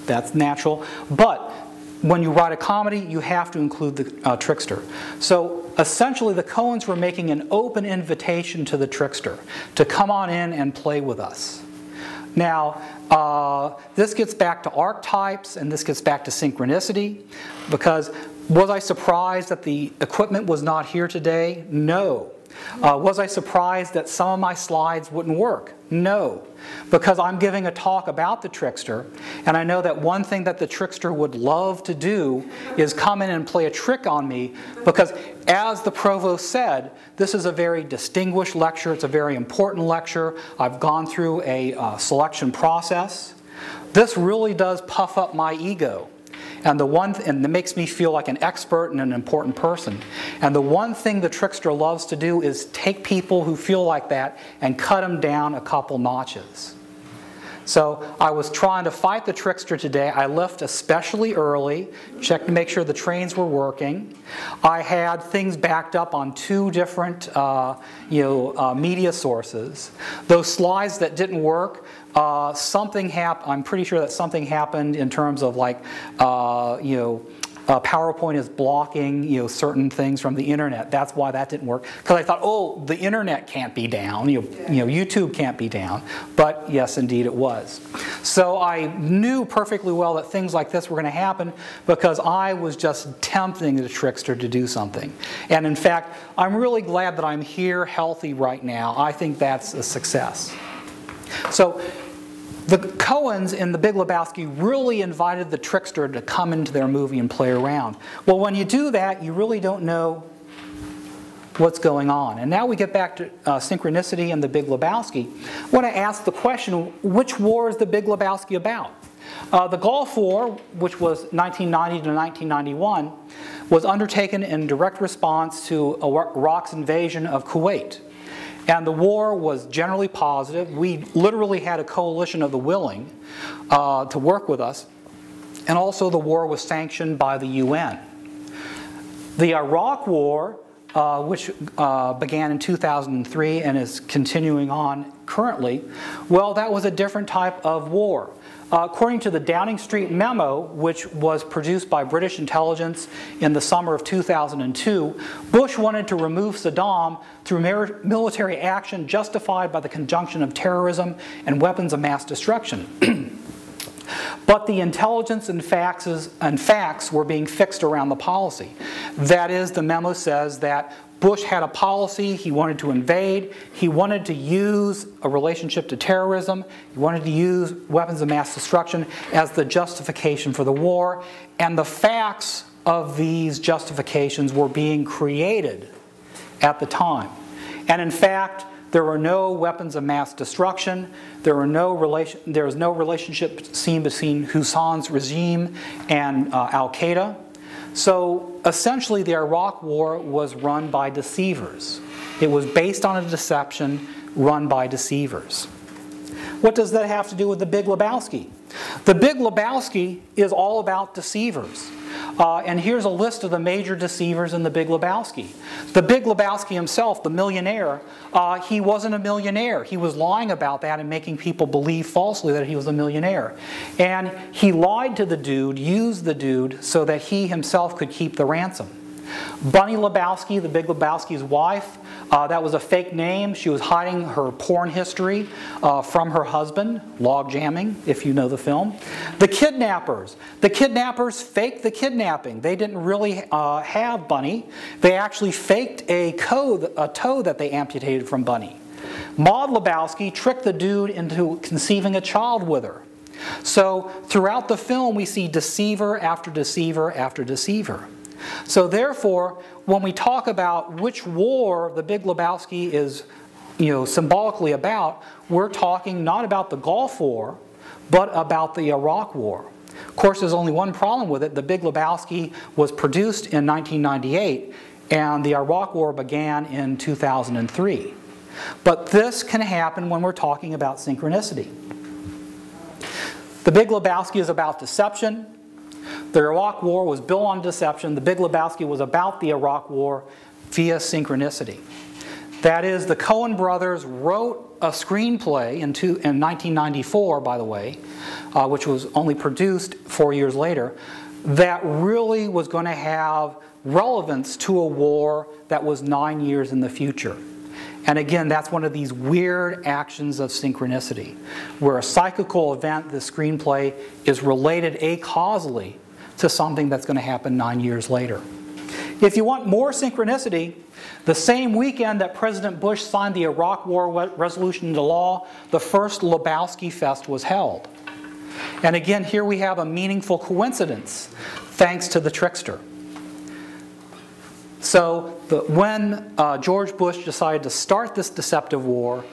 That's natural. But when you write a comedy, you have to include the trickster. So essentially, the Coens were making an open invitation to the trickster to come on in and play with us. Now, this gets back to archetypes, and this gets back to synchronicity, because was I surprised that the equipment was not here today? No. Was I surprised that some of my slides wouldn't work? No, because I'm giving a talk about the trickster, and I know that one thing that the trickster would love to do is come in and play a trick on me, because as the provost said, this is a very distinguished lecture, it's a very important lecture. I've gone through a selection process. This really does puff up my ego. And it makes me feel like an expert and an important person. And the one thing the trickster loves to do is take people who feel like that and cut them down a couple notches. So I was trying to fight the trickster today. I left especially early, checked to make sure the trains were working. I had things backed up on 2 different media sources. Those slides that didn't work, something happened. I'm pretty sure that something happened in terms of like, PowerPoint is blocking, certain things from the internet. That's why that didn't work. Because I thought, oh, the internet can't be down. YouTube can't be down. But yes, indeed, it was. So I knew perfectly well that things like this were going to happen because I was just tempting the trickster to do something. And in fact, I'm really glad that I'm here, healthy right now. I think that's a success. So the Coens in The Big Lebowski really invited the trickster to come into their movie and play around. Well, when you do that, you really don't know what's going on. And now we get back to synchronicity and The Big Lebowski. I want to ask the question, which war is The Big Lebowski about? The Gulf War, which was 1990 to 1991, was undertaken in direct response to Iraq's invasion of Kuwait. And the war was generally positive. We literally had a coalition of the willing to work with us. And also the war was sanctioned by the UN. The Iraq War, which began in 2003 and is continuing on currently, well, that was a different type of war. According to the Downing Street memo, which was produced by British intelligence in the summer of 2002, Bush wanted to remove Saddam through military action justified by the conjunction of terrorism and weapons of mass destruction. But the intelligence and facts were being fixed around the policy. That is, the memo says that Bush had a policy, he wanted to invade, he wanted to use a relationship to terrorism, he wanted to use weapons of mass destruction as the justification for the war, and the facts of these justifications were being created at the time. And in fact, there were no weapons of mass destruction, there was no relationship seen between Hussein's regime and Al-Qaeda. So essentially the Iraq War was run by deceivers. It was based on a deception run by deceivers. What does that have to do with The Big Lebowski? The Big Lebowski is all about deceivers. And here's a list of the major deceivers in The Big Lebowski. The Big Lebowski himself, the millionaire, he wasn't a millionaire. He was lying about that and making people believe falsely that he was a millionaire. And he lied to the dude, used the dude, so that he himself could keep the ransom. Bunny Lebowski, the Big Lebowski's wife, that was a fake name. She was hiding her porn history from her husband, log jamming, if you know the film. The kidnappers faked the kidnapping. They didn't really have Bunny. They actually faked a toe that they amputated from Bunny. Maud Lebowski tricked the dude into conceiving a child with her. So throughout the film, we see deceiver after deceiver after deceiver. So therefore, when we talk about which war The Big Lebowski is, symbolically about, we're talking not about the Gulf War, but about the Iraq War. Of course, there's only one problem with it. The Big Lebowski was produced in 1998, and the Iraq War began in 2003. But this can happen when we're talking about synchronicity. The Big Lebowski is about deception. The Iraq War was built on deception. The Big Lebowski was about the Iraq War via synchronicity. That is, the Coen brothers wrote a screenplay in 1994, by the way, which was only produced 4 years later. that really was going to have relevance to a war that was 9 years in the future. And again, that's one of these weird actions of synchronicity, where a cyclical event, the screenplay, is related acausally to something that's going to happen 9 years later. If you want more synchronicity, the same weekend that President Bush signed the Iraq War resolution into law, the first Lebowski Fest was held. And again, here we have a meaningful coincidence, thanks to the Trickster. So when George Bush decided to start this deceptive war,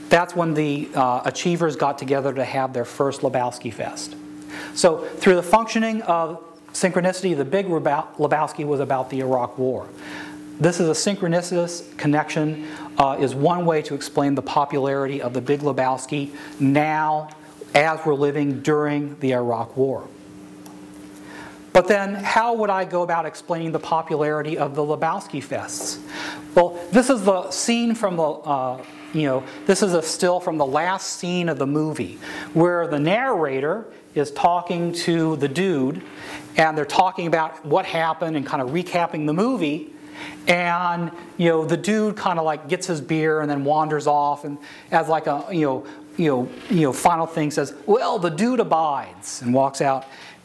that's when the achievers got together to have their first Lebowski Fest. So through the functioning of synchronicity, the Big Lebowski was about the Iraq War. This is a synchronicitous connection, is one way to explain the popularity of the Big Lebowski now as we're living during the Iraq War. But then, how would I go about explaining the popularity of the Lebowski Fests? Well, this is the scene from the, this is a still from the last scene of the movie, where the narrator is talking to the dude, and they're talking about what happened and kind of recapping the movie. And the dude kind of like gets his beer and then wanders off, and as like a final thing says, "Well, the dude abides," and walks out.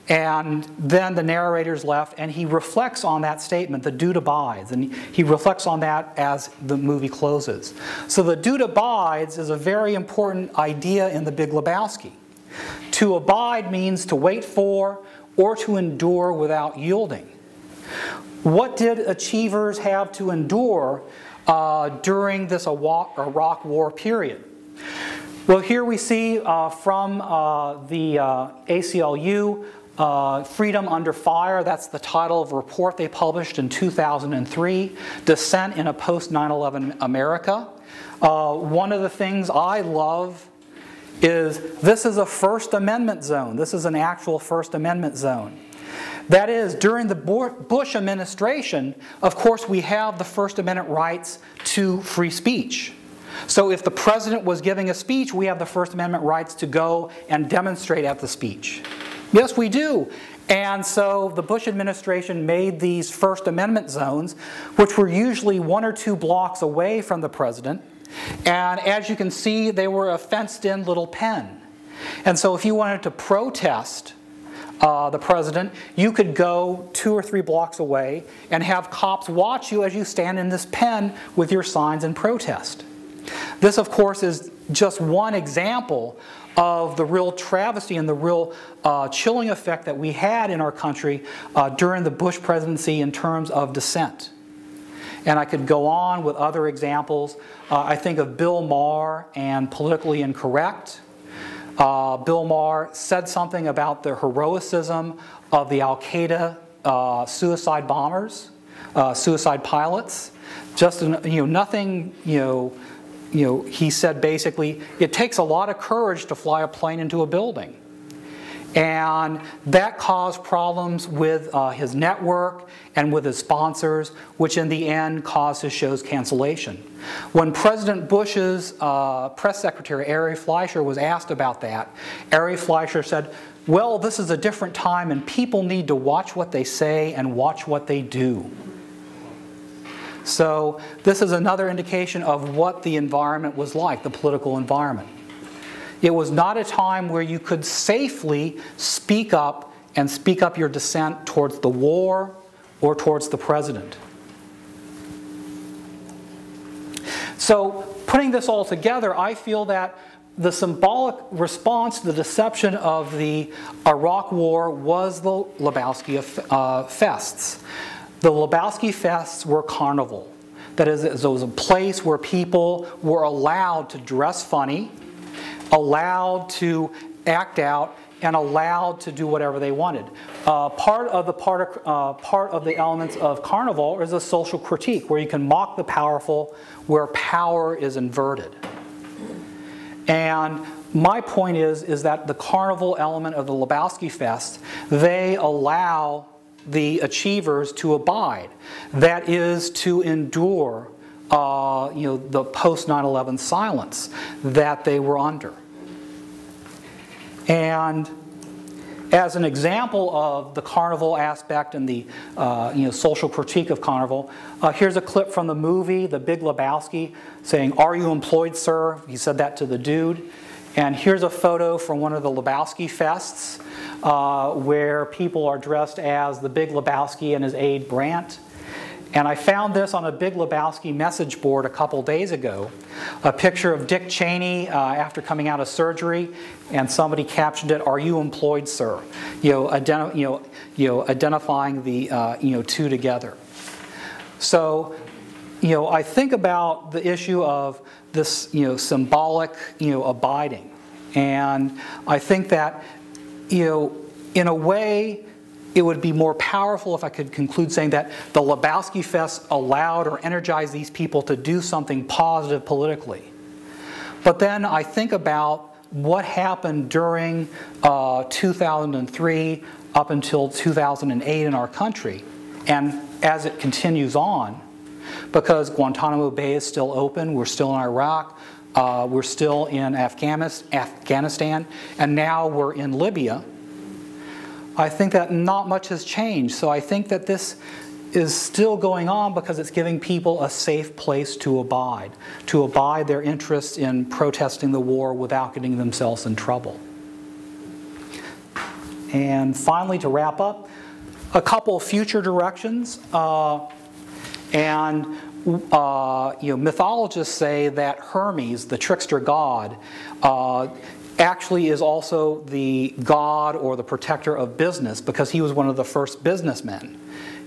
And then the narrator's left, and he reflects on that statement, "The dude abides," and he reflects on that as the movie closes. So the dude abides is a very important idea in the Big Lebowski. To abide means to wait for or to endure without yielding. What did achievers have to endure during this Iraq War period? Well, here we see from the ACLU, Freedom Under Fire, that's the title of a report they published in 2003, Dissent in a Post-9/11 America. One of the things I love is this is a First Amendment zone. This is an actual First Amendment zone. That is, during the Bush administration, of course, we have the First Amendment rights to free speech. So if the president was giving a speech, we have the First Amendment rights to go and demonstrate at the speech. Yes, we do. And so the Bush administration made these First Amendment zones, which were usually 1 or 2 blocks away from the president. And as you can see, they were a fenced-in little pen. And so if you wanted to protest the president, you could go 2 or 3 blocks away and have cops watch you as you stand in this pen with your signs in protest. This, of course, is just one example of the real travesty and the real chilling effect that we had in our country during the Bush presidency in terms of dissent. And I could go on with other examples. I think of Bill Maher and Politically Incorrect. Bill Maher said something about the heroicism of the Al-Qaeda suicide bombers, suicide pilots. Just nothing, he said basically, it takes a lot of courage to fly a plane into a building. And that caused problems with his network and with his sponsors, which in the end caused his show's cancellation. When President Bush's press secretary, Ari Fleischer, was asked about that, Ari Fleischer said, "Well, this is a different time and people need to watch what they say and watch what they do." So this is another indication of what the environment was like, the political environment. It was not a time where you could safely speak up and speak up your dissent towards the war or towards the president. So putting this all together, I feel that the symbolic response to the deception of the Iraq War was the Lebowski Fests. The Lebowski Fests were Carnival. That is, it was a place where people were allowed to dress funny, allowed to act out, and allowed to do whatever they wanted. Part of the elements of Carnival is a social critique, where you can mock the powerful, where power is inverted. And my point is that the Carnival element of the Lebowski Fest, they allow the achievers to abide. That is, to endure the post-9/11 silence that they were under. And As an example of the Carnival aspect and the social critique of Carnival, here's a clip from the movie, The Big Lebowski, saying, "Are you employed, sir?" He said that to the dude. And here's a photo from one of the Lebowski fests where people are dressed as the Big Lebowski and his aide Brandt. And I found this on a Big Lebowski message board a couple days ago, a picture of Dick Cheney after coming out of surgery, and somebody captioned it, "Are you employed, sir?" Identifying the two together. So, I think about the issue of this symbolic abiding, and I think that in a way, it would be more powerful if I could conclude saying that the Lebowski Fest allowed or energized these people to do something positive politically. But then I think about what happened during 2003 up until 2008 in our country, and as it continues on, because Guantanamo Bay is still open, we're still in Iraq, we're still in Afghanistan, and now we're in Libya. I think that not much has changed, so I think that this is still going on because it's giving people a safe place to abide their interest in protesting the war without getting themselves in trouble. And finally, to wrap up, a couple of future directions. Mythologists say that Hermes, the trickster god, actually is also the god or the protector of business because he was one of the first businessmen.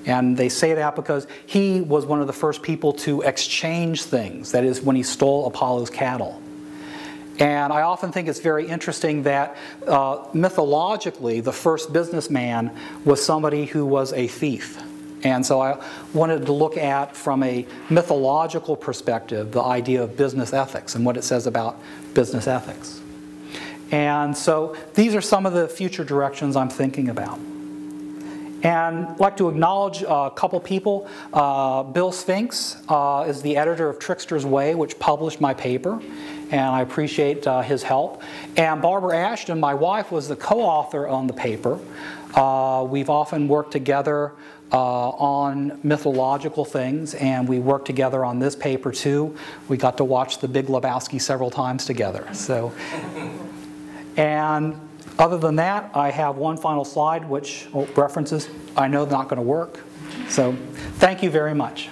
And they say that because he was one of the first people to exchange things, that is when he stole Apollo's cattle. And I often think it's very interesting that mythologically the first businessman was somebody who was a thief. And so I wanted to look at, from a mythological perspective, the idea of business ethics and what it says about business ethics. And so these are some of the future directions I'm thinking about. And I'd like to acknowledge a couple people. Bill Spinks is the editor of Trickster's Way, which published my paper, and I appreciate his help. And Barbara Ashton, my wife, was the co-author on the paper. We've often worked together on mythological things, and we worked together on this paper too. We got to watch The Big Lebowski several times together. So. And other than that, I have one final slide which references I know they're not going to work. So thank you very much.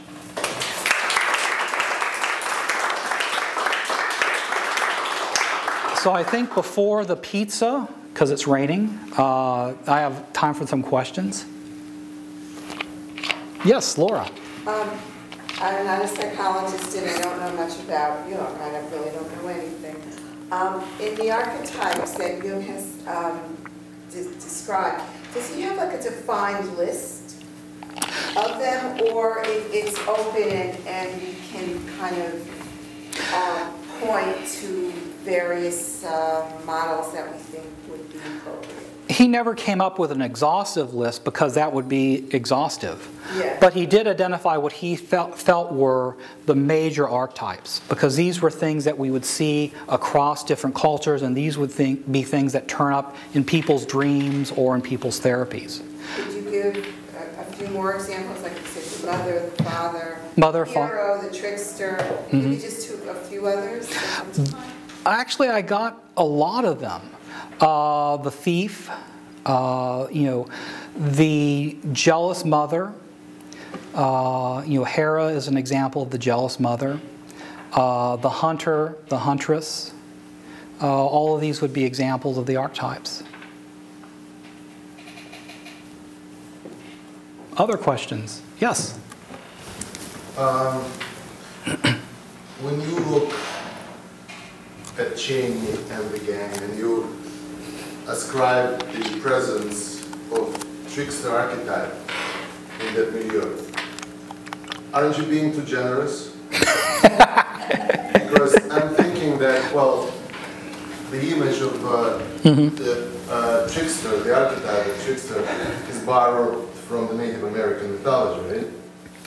So I think before the pizza, because it's raining, I have time for some questions. Yes, Laura. I'm not a psychologist and I don't know much about Jung. I really don't know anything. In the archetypes that Jung has described, does he have like a defined list of them, or it's open and you can kind of point to various models that we think would be appropriate? He never came up with an exhaustive list because that would be exhaustive. Yeah. But he did identify what he felt were the major archetypes, because these were things that we would see across different cultures, and these would be things that turn up in people's dreams or in people's therapies. Could you give a few more examples, like you said, the mother, the father, hero, the trickster, maybe just a few others? Actually, I got a lot of them. The thief, the jealous mother. Hera is an example of the jealous mother. The hunter, the huntress. All of these would be examples of the archetypes. Other questions? Yes? When you look at Cheney and the gang and you ascribe the presence of trickster archetype in that milieu, aren't you being too generous? Because I'm thinking that, well, the image of the trickster, the archetype of trickster, is borrowed from the Native American mythology, right?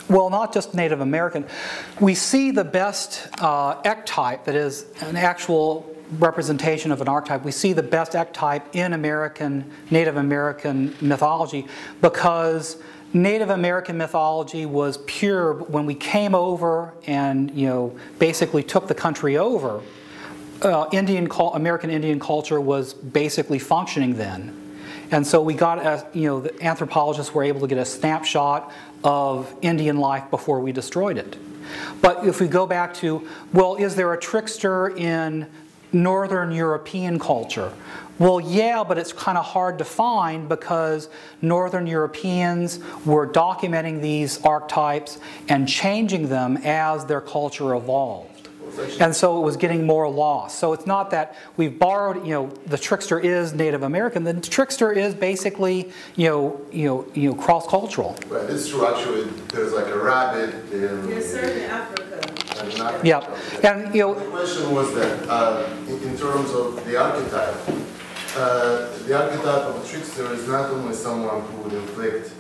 Well, not just Native American. We see the best archetype, that is an actual representation of an archetype. We see the best archetype in Native American mythology, because Native American mythology was pure when we came over and basically took the country over. American Indian culture was basically functioning then. And so we got, the anthropologists were able to get a snapshot of Indian life before we destroyed it. But if we go back to, well, is there a trickster in Northern European culture? Well, yeah, but it's kind of hard to find because Northern Europeans were documenting these archetypes and changing them as their culture evolved. And so it was getting more lost. So it's not that we've borrowed, the trickster is Native American. The trickster is basically, cross-cultural. Right, it's true. Actually, there's like a rabbit in... Yes, sir, in Africa. Yeah, and The question was that in terms of the archetype of a trickster is not only someone who would inflict,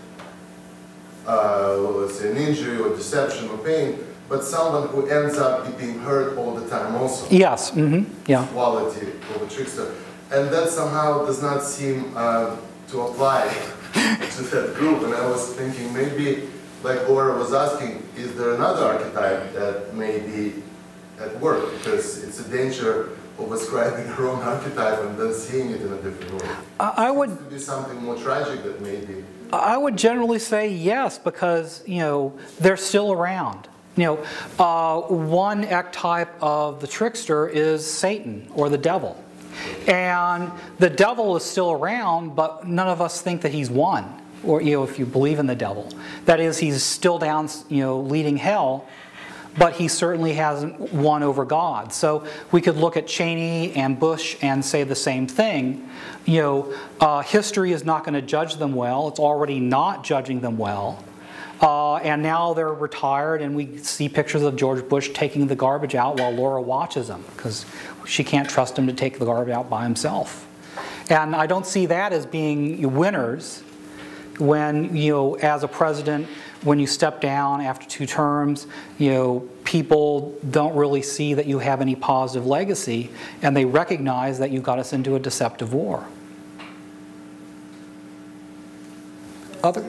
let's say, an injury or deception or pain, but someone who ends up being hurt all the time also. Yes, yeah. Quality of a trickster. And that somehow does not seem to apply to that group. And I was thinking maybe, like Laura was asking, is there another archetype that may be at work? Because it's a danger of ascribing a wrong archetype and then seeing it in a different way. I would... It seems to be something more tragic that maybe... I would generally say yes, because, they're still around. One archetype of the trickster is Satan or the devil. And the devil is still around, but none of us think that he's won. Or, if you believe in the devil. That is, he's still down, leading hell, but he certainly hasn't won over God. So we could look at Cheney and Bush and say the same thing. History is not going to judge them well. It's already not judging them well. And now they're retired, and we see pictures of George Bush taking the garbage out while Laura watches him, because she can't trust him to take the garbage out by himself. And I don't see that as being winners when, as a president, when you step down after 2 terms, people don't really see that you have any positive legacy, and they recognize that you got us into a deceptive war. Other?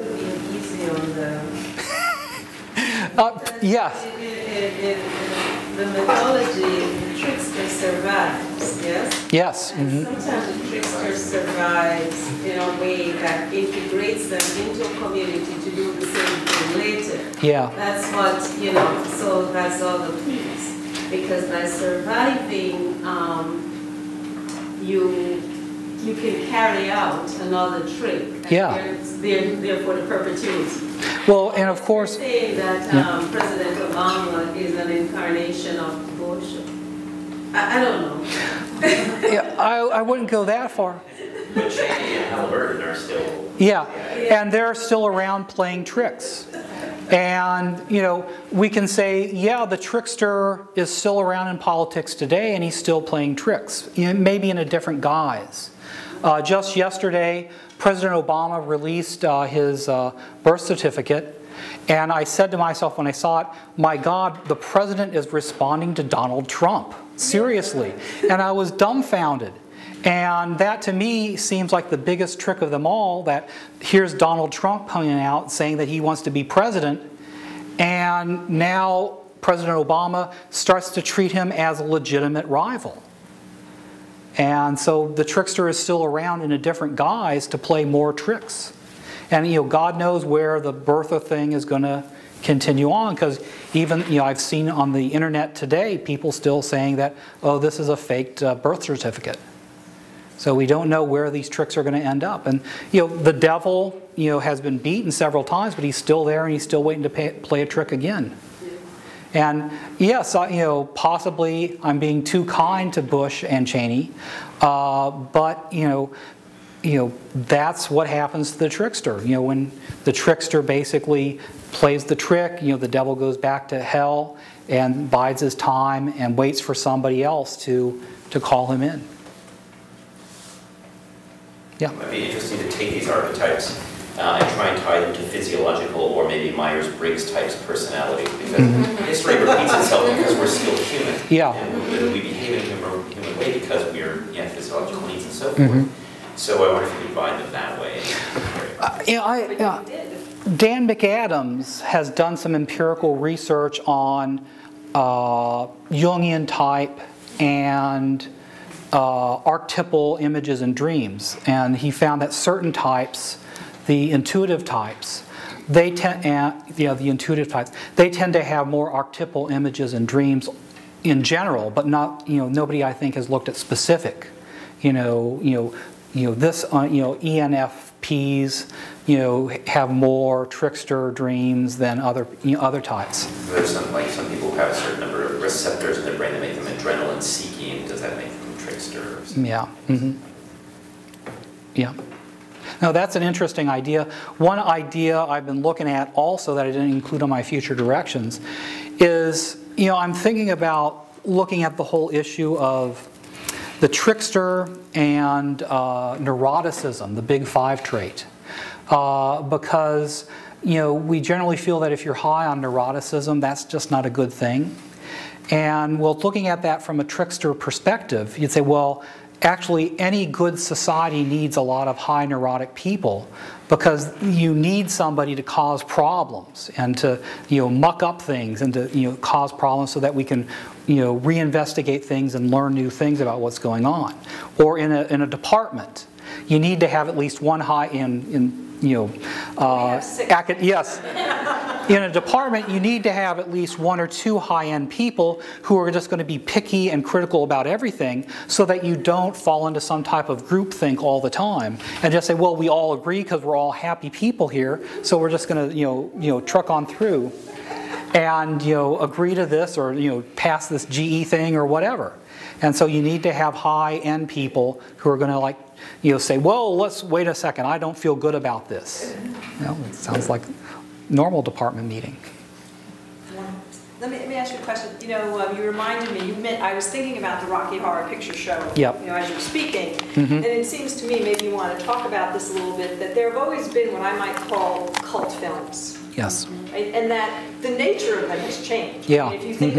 Yes. In the mythology, the trickster survives, yes? Yes. And sometimes the trickster survives in a way that integrates them into a community to do the same thing later. Yeah. That's what, so that's all the piece. Because by surviving, you can carry out another trick. Yeah. They're for the perpetuity. Well, and of course... You're saying that President Obama is an incarnation of Bush. I don't know. Yeah, I wouldn't go that far. But Cheney and Halliburton are still... Yeah, and they're still around playing tricks. And, we can say, yeah, the trickster is still around in politics today, and he's still playing tricks, maybe in a different guise. Just yesterday, President Obama released his birth certificate, and I said to myself when I saw it, my God, the president is responding to Donald Trump. Seriously. And I was dumbfounded. And that to me seems like the biggest trick of them all, that here's Donald Trump coming out saying that he wants to be president, and now President Obama starts to treat him as a legitimate rival. And so the trickster is still around in a different guise to play more tricks. And God knows where the birther thing is going to continue on, because even I've seen on the internet today people still saying that, oh, this is a faked birth certificate. So we don't know where these tricks are going to end up. And the devil has been beaten several times, but he's still there and he's still waiting to play a trick again. And yes, possibly I'm being too kind to Bush and Cheney, but that's what happens to the trickster. When the trickster basically plays the trick, the devil goes back to hell and bides his time and waits for somebody else to call him in. Yeah. It might be interesting to take these archetypes and try and tie them to physiological or maybe Myers-Briggs types personality, because history repeats itself because we're still human. Yeah. And we behave in a human way because we're physiological needs and so forth. So I wonder if you could divide them that way. Dan McAdams has done some empirical research on Jungian type and archetypal images in dreams, and he found that certain types, the intuitive types, they tend to have more archetypal images in dreams in general, but not, nobody I think has looked at specific, ENFPs, have more trickster dreams than other types. There's some people who have a certain number of receptors in their brain that make them adrenaline seeking. Does that make them trickster? Or something? Yeah. Yeah. Now that's an interesting idea. One idea I've been looking at also that I didn't include on my future directions is, I'm thinking about looking at the whole issue of the trickster and neuroticism, the big 5 trait. Because we generally feel that if you're high on neuroticism, that's just not a good thing. And well, looking at that from a trickster perspective, you'd say, well, actually any good society needs a lot of high neurotic people because you need somebody to cause problems and to muck up things and to cause problems so that we can reinvestigate things and learn new things about what's going on. Or in a department, you need to have at least one high yes. In a department, you need to have at least 1 or 2 high-end people who are just going to be picky and critical about everything so that you don't fall into some type of groupthink all the time and just say, well, we all agree because we're all happy people here, so we're just going to, truck on through and, agree to this or, pass this GE thing or whatever. And so you need to have high-end people who are going to say, well, let's wait a second, I don't feel good about this. It sounds like a normal department meeting. Let me ask you a question. You reminded me, I was thinking about the Rocky Horror Picture Show, as you were speaking, and it seems to me, maybe you want to talk about this a little bit, that there have always been what I might call cult films. Yes. Right? And that the nature of them has changed. Yeah. I mean, if you think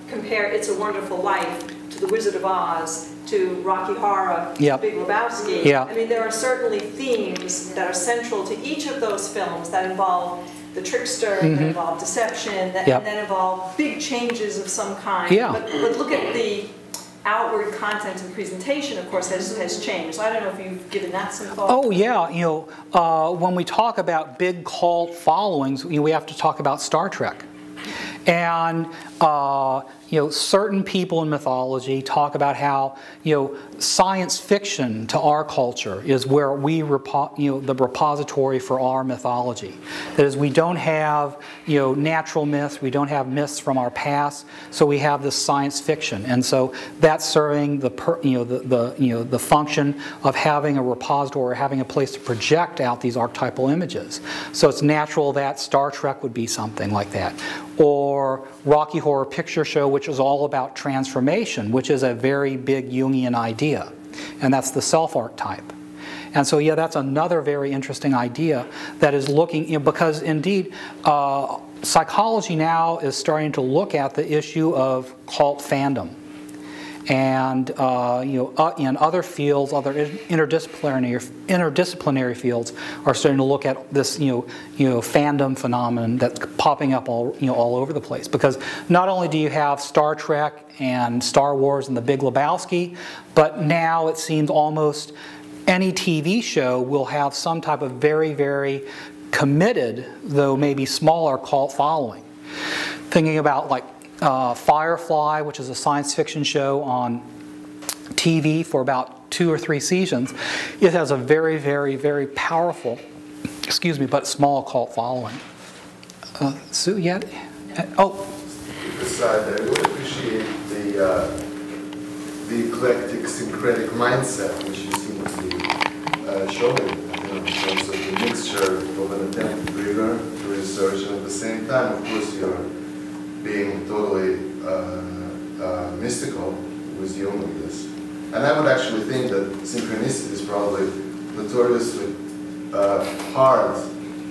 compare It's a Wonderful Life to The Wizard of Oz, to Rocky Horror, Big Lebowski. I mean, there are certainly themes that are central to each of those films that involve the trickster, that involve deception, that involve big changes of some kind. But look at the outward content and presentation, of course, has changed. So I don't know if you've given that some thought. Oh, yeah. When we talk about big cult followings, we have to talk about Star Trek. And certain people in mythology talk about how science fiction to our culture is where we the repository for our mythology. That is, we don't have natural myths, we don't have myths from our past, so we have this science fiction, and so that's serving the the function of having a repository, or having a place to project out these archetypal images. So it's natural that Star Trek would be something like that, or Rocky Horror Picture Show, which is all about transformation, which is a very big Jungian idea, and that's the self-archetype. And so, that's another very interesting idea that is looking, because indeed, psychology now is starting to look at the issue of cult fandom. And in other fields, other interdisciplinary fields are starting to look at this fandom phenomenon that's popping up all over the place. Because not only do you have Star Trek and Star Wars and the Big Lebowski, but now it seems almost any TV show will have some type of very, very committed, though maybe smaller, cult following. Thinking about Firefly, which is a science fiction show on TV for about 2 or 3 seasons, it has a very, very, very powerful, but small cult following. Sue, yet? Oh. Aside, I would appreciate the eclectic, syncretic mindset which you seem to be showing in terms of the mixture of an attempted rigor to research, and at the same time, of course, you're being totally mystical with Jung of this. And I would actually think that synchronicity is probably notoriously hard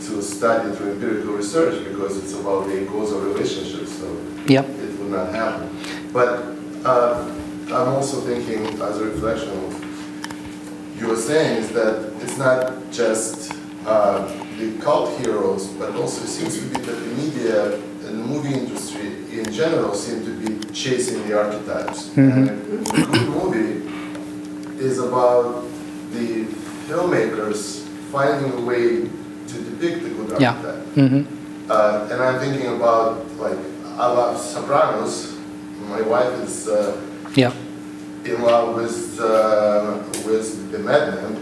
to study through empirical research because it's about the causal relationships, so it would not happen. But I'm also thinking, as a reflection of what you were saying, is that it's not just the cult heroes, but also it seems to be that the media and the movie industry in general seem to be chasing the archetypes. And a good movie is about the filmmakers finding a way to depict the good archetype. And I'm thinking about, like, I love Sopranos. My wife is in love with the madman,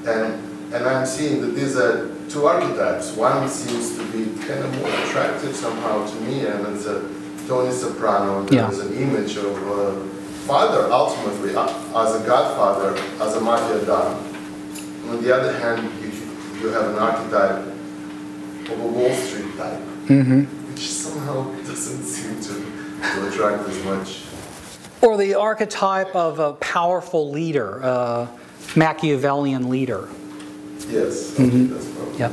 and I'm seeing that these are two archetypes. One seems to be kind of more attractive somehow to me, and it's Tony Soprano. There's an image of father, ultimately, as a godfather, as a mafia don. On the other hand, you have an archetype of a Wall Street type, which somehow doesn't seem to attract as much. Or the archetype of a powerful leader, a Machiavellian leader. Yes, that's probably.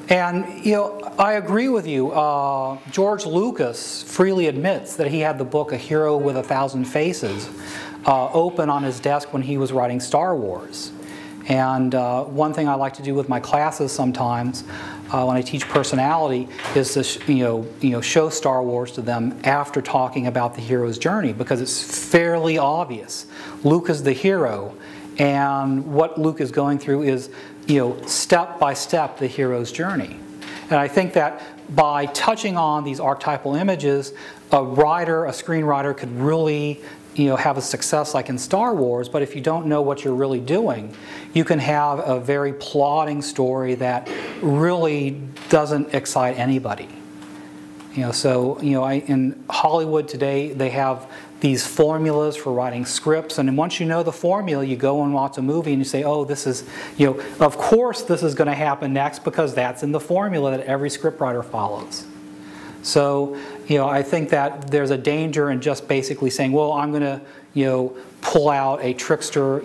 And, you know, I agree with you. George Lucas freely admits that he had the book A Hero with a Thousand Faces open on his desk when he was writing Star Wars. And one thing I like to do with my classes sometimes when I teach personality is to show Star Wars to them after talking about the hero's journey, because it's fairly obvious. Luke is the hero, and what Luke is going through is, step by step the hero's journey. And I think that by touching on these archetypal images, a screenwriter could really have a success like in Star Wars, but if you don't know what you're really doing, you can have a very plodding story that really doesn't excite anybody. In Hollywood today, they have these formulas for writing scripts, and once you know the formula, you go and watch a movie and you say, oh, this is, of course this is going to happen next, because that's in the formula that every scriptwriter follows. So, I think that there's a danger in just basically saying, well, I'm going to, pull out a trickster,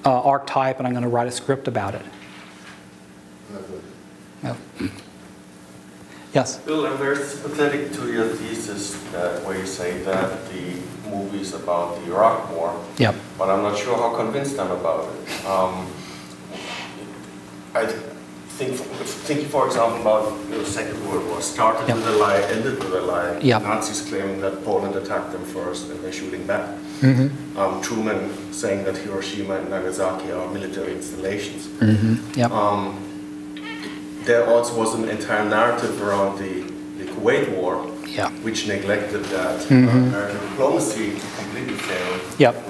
archetype, and I'm going to write a script about it. No. Yes? Bill, I'm very sympathetic to your thesis where you say that the movie is about the Iraq War. Yep. But I'm not sure how convinced I'm about it. I think, for example, about the Second World War. Started with a lie, ended with a lie. Nazis claiming that Poland attacked them first and they're shooting back. Truman saying that Hiroshima and Nagasaki are military installations. There also was an entire narrative around the Kuwait War, which neglected that American diplomacy completely failed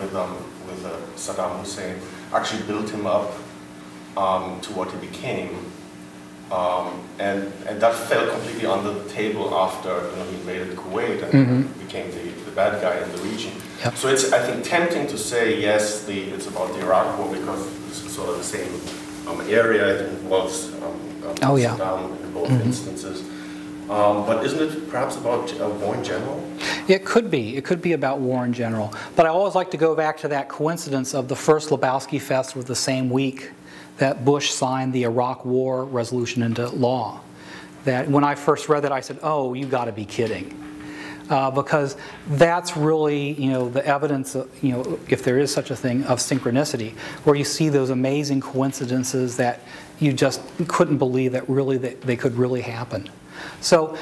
with Saddam Hussein. Actually built him up to what he became. And that fell completely on the table after he invaded Kuwait and became the bad guy in the region. So it's, I think, tempting to say, yes, it's about the Iraq War because it's sort of the same area. It involves Saddam in both instances. But isn't it perhaps about war in general? It could be. It could be about war in general. But I always like to go back to that coincidence of the first Lebowski Fest was the same week that Bush signed the Iraq War resolution into law. That when I first read that, I said, oh, you got to be kidding. Because that's really, the evidence, if there is such a thing, of synchronicity, where you see those amazing coincidences that you just couldn't believe that really they could really happen. So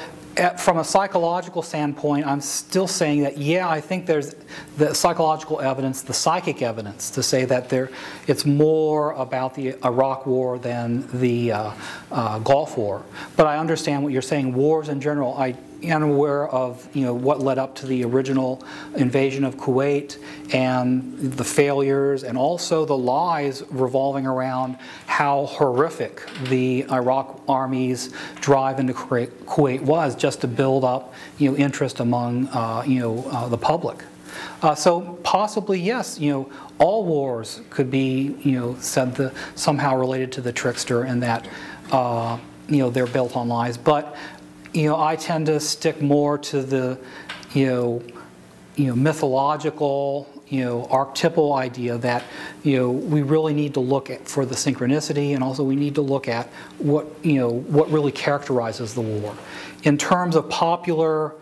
from a psychological standpoint, I'm still saying that, yeah, I think there's the psychological evidence, the psychic evidence, to say that it's more about the Iraq War than the Gulf War. But I understand what you're saying. Wars in general, I am aware of what led up to the original invasion of Kuwait and the failures, and also the lies revolving around how horrific the Iraq Army's drive into Kuwait was, just to build up interest among the public. So possibly, yes, all wars could be said somehow related to the trickster, and that they're built on lies. But I tend to stick more to the mythological, archetypal idea that we really need to look for the synchronicity, and also we need to look at what really characterizes the war. In terms of popular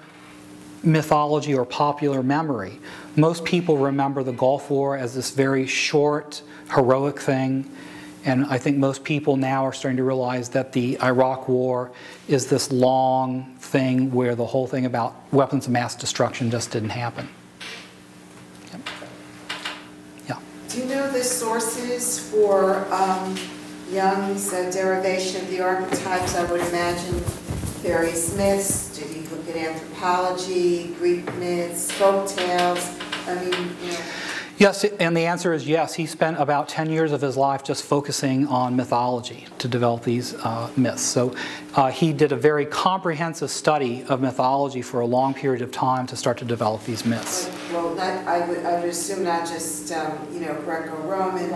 mythology or popular memory, most people remember the Gulf War as this very short, heroic thing. And I think most people now are starting to realize that the Iraq War is this long thing where the whole thing about weapons of mass destruction just didn't happen. Yep. Yeah. Do you know the sources for Jung's derivation of the archetypes? I would imagine various myths. Did he look at anthropology, Greek myths, folk tales? I mean, you know. Yes, and the answer is yes. He spent about 10 years of his life just focusing on mythology to develop these myths. So he did a very comprehensive study of mythology for a long period of time to start to develop these myths. Well, I would assume not just you know, Greco-Roman,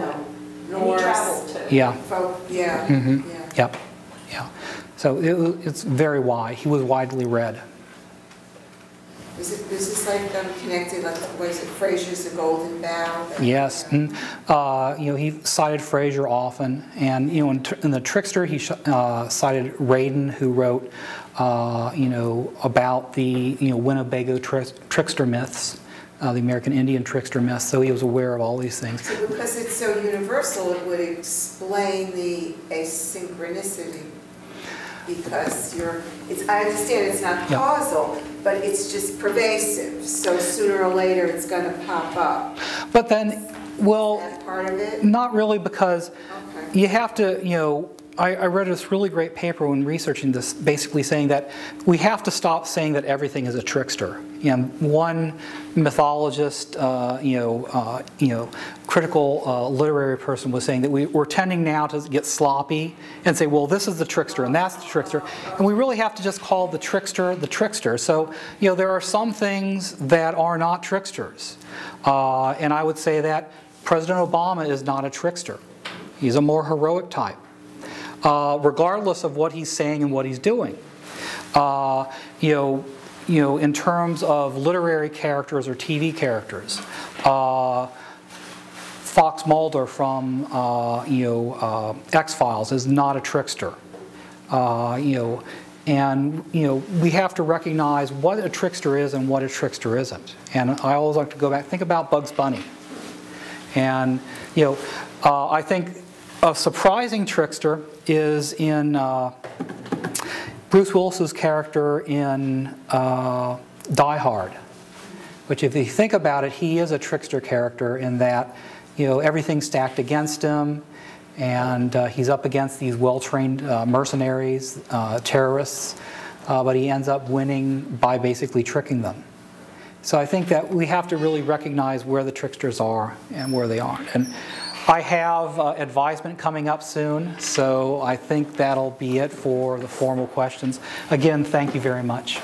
Norse. He traveled too. Yeah. Folk, yeah. Mm-hmm. Yeah. Yep. Yeah. So it's very wide. He was widely read. Was this like connected, like, was it Fraser's The Golden Bough? Yes. You know, he cited Fraser often. And, you know, in the Trickster, he cited Radin, who wrote, you know, about the, you know, Winnebago trickster myths, the American Indian trickster myths. So he was aware of all these things. So because it's so universal, it would explain the asynchronicity. Because I understand it's not causal, but it's just pervasive. So sooner or later, it's going to pop up. But then, well, is that part of it? Not really, because you have to, you know, I read this really great paper when researching this, basically saying that we have to stop saying that everything is a trickster. You know, one mythologist, you know, critical literary person was saying that we're tending now to get sloppy and say, well, this is the trickster and that's the trickster, and we really have to just call the trickster. So, you know, there are some things that are not tricksters, and I would say that President Obama is not a trickster. He's a more heroic type. Regardless of what he's saying and what he's doing. You know, in terms of literary characters or TV characters, Fox Mulder from you know, X-Files is not a trickster. You know, and you know, we have to recognize what a trickster is and what a trickster isn't. And I always like to go back, think about Bugs Bunny. And you know, I think a surprising trickster is in Bruce Willis's character in Die Hard, which, if you think about it, he is a trickster character in that, you know, everything's stacked against him, and he's up against these well-trained mercenaries, terrorists, but he ends up winning by basically tricking them. So I think that we have to really recognize where the tricksters are and where they aren't. And I have advisement coming up soon, so I think that'll be it for the formal questions. Again, thank you very much.